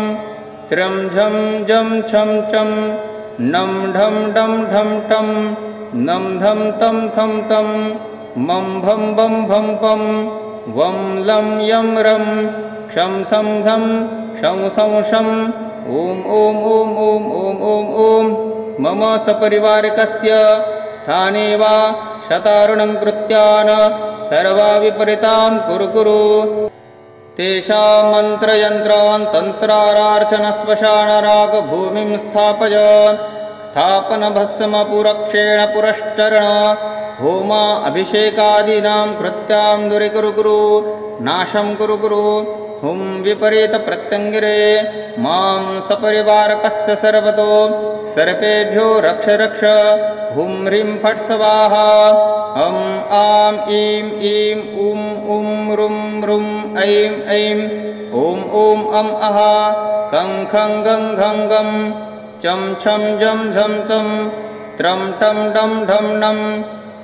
त्रं झं जं छं चं नं ढं डं ढं टं नं धं तं थं तं मं भं बं भं पं वं लं यं रं क्षं सं धं शं सं शं ॐ ॐ ॐ ॐ ॐ ॐ ॐ मम सपरिवारिकस्य स्थाने वा शतारुणं कृत्यान सर्वा विपरीतां कुरु कुरु तेषां मन्त्रयन्त्रान् तन्त्रारार्चनश्मशानरागभूमिं स्थापय स्थापनभस्मपुरक्षेण पुरश्चरण होमा अभिषेकादीनां कृत्यां दुरीकुरु कुरु नाशं कुरु कुरु हुं विपरीतप्रत्यङ्गिरे मां सपरिवारकस्य सर्वतो सर्पेभ्यो रक्ष रक्ष हुं ह्रीं फट् स्वाहा आं ईं ईं उं उं रुं रुं ऐं ऐं ॐ ॐ अं अः कं खं गं घं गं चं छं जं झं चं त्रं टं डं ढं नं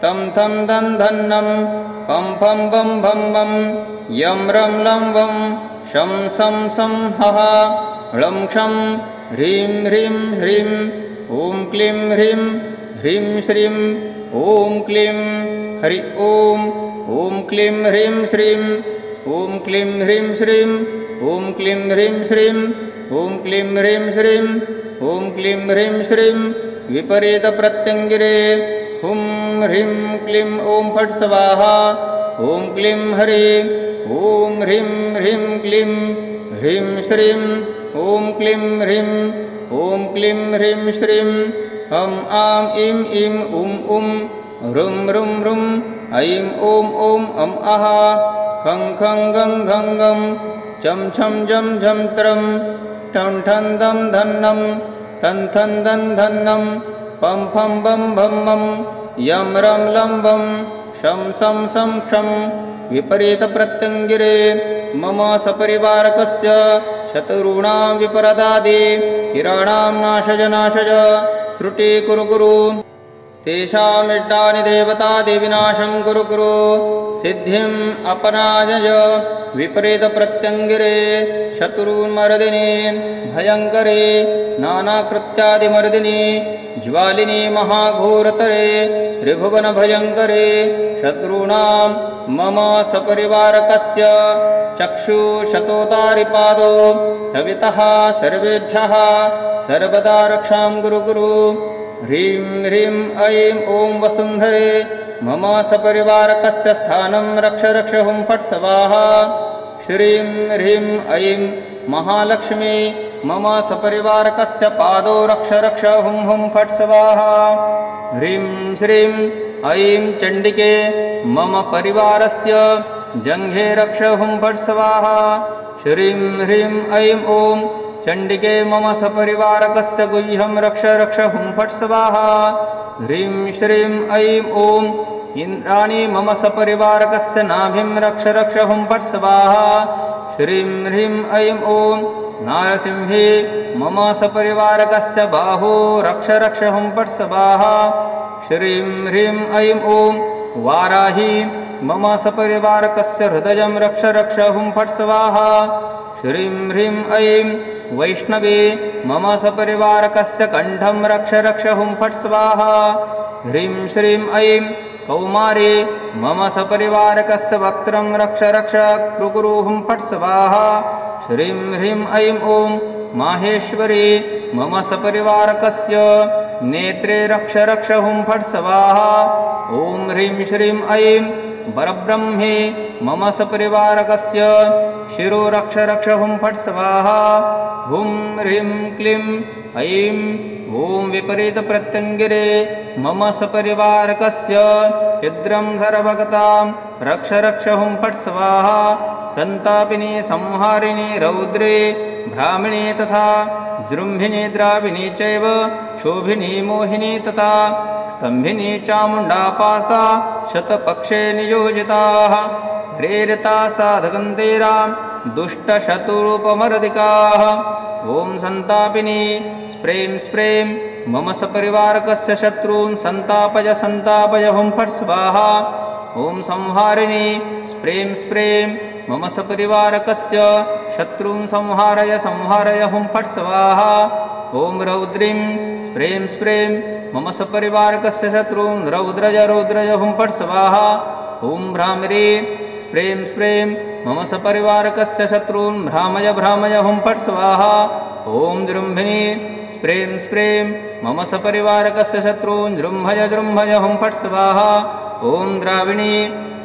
तं थं दं धं नं पं फं बं भं बं यं रं लं वं शं सं सं हः लं क्षं ह्रीं ह्रीं ह्रीं ॐ क्लीं ह्रीं ह्रीं श्रीं ॐ क्लीं हरि ॐ क्लीं ह्रीं श्रीं ॐ क्लीं ह्रीं श्रीं ॐ क्लीं ह्रीं श्रीं ॐ क्लीं ह्रीं श्रीं ॐ क्लीं ह्रीं श्रीं विपरीतप्रत्यङ्गिरे हुं ह्रीं क्लीं ॐ फट् स्वाहा ॐ क्लीं हरि ॐ ह्रीं ह्रीं क्लीं ह्रीं श्रीं ॐ क्लीं ह्रीं ॐ क्लीं ह्रीं श्रीं आं ईं ईं उं रुं रुं रुं ऐं ॐ ॐ अं अः खं खं गं घं गं चं छं जं झं त्रं ठं ठं दं धं नं थं थं दं धं नं पं फं बं भं मं यं रं लं वं शं सं सं क्षं विपरीतप्रत्यङ्गिरे मम सपरिवारकस्य शत्रूणां विपरदादि किराणां नाशज नाशज त्रुटि कुरु कुरु तेषामिष्टानि देवतादिविनाशं कुरु कुरु सिद्धिम् अपराजय विपरीतप्रत्यङ्गिरे शत्रुन्मर्दिनी भयङ्करे नानाकृत्यादिमर्दिनी ज्वालिनी महाघोरतरे त्रिभुवनभयङ्करे शत्रूणां मम सपरिवारकस्य चक्षुशतोतारिपादो तवितः सर्वेभ्यः सर्वदा रक्षां कुरु कुरु ह्रीं ह्रीं ऐं ॐ वसुन्धरे मम सपरिवारकस्य स्थानं रक्ष रक्ष हुं फट् स्वाहा श्रीं ह्रीं ऐं महालक्ष्मी मम सपरिवारकस्य पादो रक्ष रक्ष हुं हुं फट् स्वाहा ह्रीं श्रीं ऐं चण्डिके मम परिवारस्य जङ्घे रक्ष हुं फट् स्वाहा श्रीं ह्रीं ऐं ॐ चण्डिके मम सपरिवारकस्य गुह्यं रक्ष रक्ष हुं फट् स्वाहा। ह्रीं श्रीं ऐं ॐ इन्द्राणी मम सपरिवारकस्य नाभिं रक्ष रक्ष हुं फट् स्वाहा। श्रीं ह्रीं ऐं ॐ नारसिंहे मम सपरिवारकस्य बाहो रक्ष रक्ष हुं फट् स्वाहा। श्रीं ह्रीं ऐं ॐ वाराही मम सपरिवारकस्य हृदयं रक्ष रक्ष हुं फट् स्वाहा। श्रीं ह्रीं ऐं वैष्णवे मम सपरिवारकस्य कण्ठं रक्ष रक्ष हुं फट् स्वाहा। ह्रीं श्रीं ऐं कौमारी मम सपरिवारकस्य वक्त्रं रक्ष रक्ष कुरु हुं फट् स्वाहा। श्रीं ह्रीं ऐं ॐ माहेश्वरी मम सपरिवारकस्य नेत्रे रक्ष रक्ष हुं फट् स्वाहा। ॐ ह्रीं श्रीं ऐं परब्रह्मे मम सपरिवारकस्य शिरो रक्ष रक्ष हुं फट् स्वाहा। हुं ह्रीं क्लीं ऐं ॐ विपरीतप्रत्यङ्गिरे मम सपरिवारकस्य इद्रं सर्वगतां रक्ष रक्ष हुं फट् स्वाहा। सन्तापिनी संहारिणी रौद्रे भ्रामिणी तथा जृम्भिणी द्राविणी चैव क्षोभिनी मोहिनी तथा स्तम्भिनी चामुण्डापाता शतपक्षे नियोजिताः प्रेरिता साधकन्तेरां दुष्टशत्रुरूपमर्दिकाः। ॐ सन्तापिनी स्प्रें स्प्रें मम सपरिवारकस्य शत्रून् सन्तापय सन्तापय हुं फट् स्वाहा। ॐ संहारिणी स्प्रें स्प्रें मम सपरिवारकस्य शत्रून् संहारय संहारय हुं फट् स्वाहा। ॐ रौद्रीं स्प्रें स्प्रें मम सपरिवारकस्य शत्रून् रौद्रय रौद्रय हुं फट् स्वाहा। ॐ भ्रामरी स्प्रें स्प्रें मम सपरिवारकस्य शत्रून् भ्रामय भ्रामय हुं फट् स्वाहा। ॐ जृम्भिणी स्प्रें स्प्रें मम सपरिवारकस्य शत्रून् जृम्भय जृम्भय हुं फट् स्वाहा। ॐ द्राविणी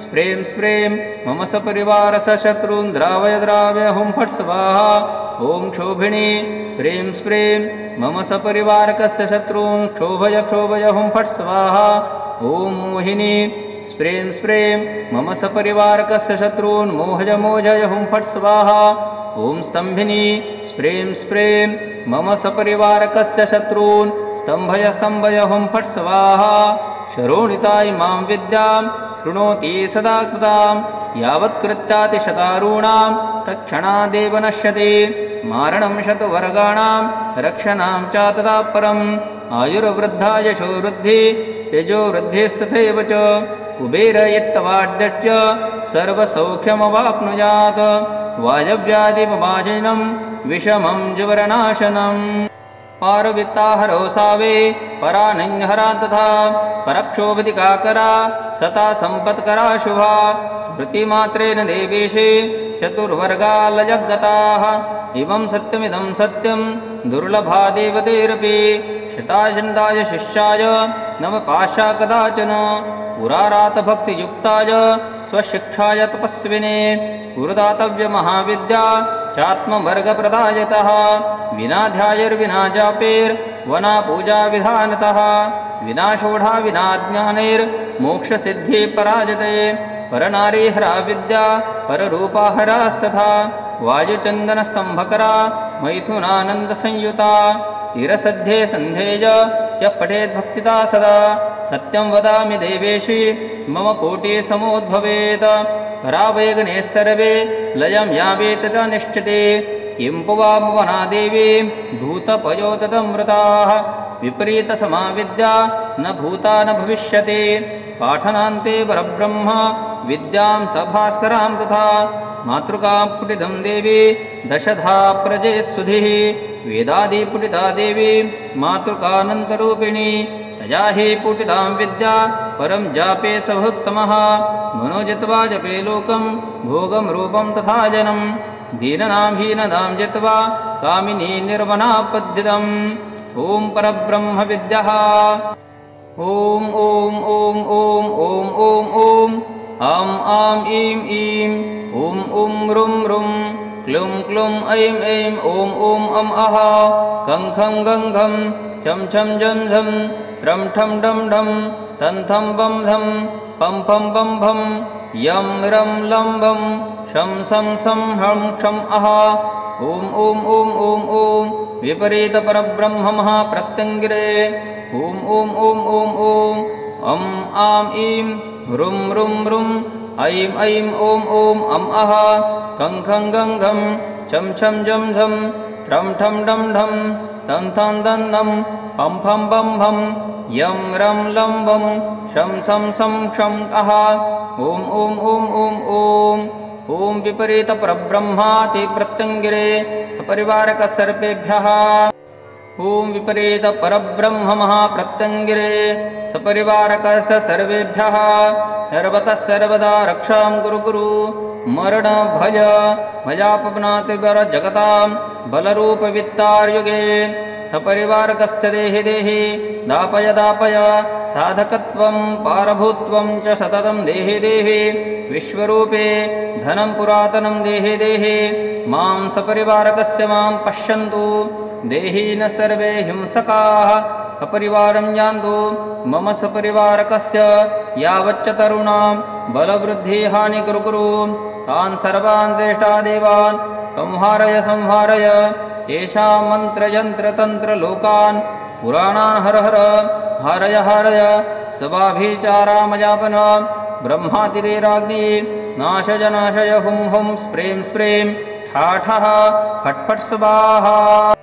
स्प्रें स्प्रें मम सपरिवारस्य शत्रून् द्रावय द्रावय हुं फट् स्वाहा। ॐ क्षोभिणी स्प्रें स्प्रें मम सपरिवारकस्य शत्रून् क्षोभय क्षोभय हुं फट् स्वाहा। ॐ मोहिनी स्प्रें स्प्रें मम सपरिवारकस्य शत्रून् मोहय मोहय हुं फट् स्वाहा। ॐ स्तम्भिनी स्प्रें स्प्रें मम सपरिवारकस्य शत्रून् स्तम्भय स्तम्भय हुं फट् स्वाहा। शरोणिता इमां विद्यां शृणोति सदा कृतां यावत्कृत्यातिशतारूणां तत्क्षणादेव नश्यति। मारणं शतवर्गाणां रक्षणां च तदा परम् आयुर्वृद्धा यशो वृद्धि तेजो वृद्धिस्तथैव च कुबेर इत्तवाड्यच्च सर्वसौख्यमवाप्नुयात् वायव्यादिमवाजिनं विषमं जवरनाशनम्। पारवित्ताहरो सावे परानञ्हरा तथा परक्षोभधिकाकरा सता सम्पत्करा शुभा स्मृतिमात्रेण देवेशे चतुर्वर्गालजगताः। इमं सत्यमिदं सत्यं दुर्लभा देवतेरपि शताशन्दाय शिष्याय नम पाशा कदाचन पुरारातभक्तियुक्ताय स्वशिक्षाय तपस्विने पुरदातव्यमहाविद्या चात्मवर्गप्रदायतः विना ध्यायैर्विना जापेर्वना पूजाविधानतः विना षोडा विना ज्ञानैर्मोक्षसिद्धिपराजते परनारीहरा विद्या पररूपाहरास्तथा वायुचन्दनस्तम्भकरा मैथुनानन्दसंयुता तीरसध्ये सन्धेय यः पठेद्भक्तिता सदा सत्यं वदामि देवेशि मम कोटिसमोद्भवेत् करावेगने सर्वे लयं यावेत च निश्चिते किं पुवामवना देवी भूतपयोतमृताः विपरीतसमाविद्या न भूता न भविष्यति पाठनान्ते परब्रह्म विद्यां सभास्करां तथा मातृकां पुटितं देवी दशधा प्रजे सुधिः वेदादिपुटिता देवी मातृकानन्तरूपिणी तया हि पुटितां विद्या परं जापे सभुत्तमः मनोजित्वा जपे लोकं भोगं रूपं तथा जनं दीननां हीनदां जित्वा कामिनी निर्वनापद्धितम् ॐ परब्रह्मविद्यः ॐ ॐ ॐ ॐ ॐ ॐ ॐ आं आं ईं ईं ॐ ॐ रुं रुं क्लुं क्लुं ऐं ऐं ॐ ॐ अं अः खं खं गं घं छं छं जं झं त्रं ठं डं ढं तं थं बं धं पं फं बं भं यं रं लं बं शं सं सं हं क्षं अः ॐ ॐ ॐ ॐ ॐ विपरीतपरब्रह्म महाप्रत्यङ्गिरे ॐ ॐ ॐ ॐ ॐ अं आं ईं ह्रुं ह्रुं ह्रुं ऐं ऐं ॐ ॐ अम् अः खं खं गं घं छं छं जं झं ट्रं ठं डं ढं तं थं दं धं पं फं बं भं यं रं लं वं शं सं सं क्षं अः ॐ ॐ ॐ ॐ ॐ ॐ विपरीतपरब्रह्मातिप्रत्यङ्गिरे सपरिवारकसर्पेभ्यः ॐ विपरीतपरब्रह्म महाप्रत्यङ्गिरे सपरिवारकस्य सर्वेभ्यः सर्वतः सर्वदा रक्षां कुरु कुरु मरण भय भयापनातिवरजगतां बलरूपवित्तार्युगे सपरिवारकस्य देहि देहि दापय दापय साधकत्वं पारभूत्वं च सततं देहि देहि विश्वरूपे धनं पुरातनं देहि देहि मां सपरिवारकस्य मां पश्यन्तु देहि न सर्वे हिंसकाः अपरिवारं यान्तु मम सपरिवारकस्य यावच्च तरुणां बलवृद्धिहानि कुरु कुरु तान् सर्वान् श्रेष्ठादेवान् संहारय संहारय येषां मन्त्रयन्त्रतन्त्रलोकान् पुराणान् हर हर हारय हारय सवाभिचारामयापन ब्रह्मातिरेराग्नि नाशय नाशय हुं हुं स्प्रें स्प्रें ठा ठः फट् फट् स्वाहा।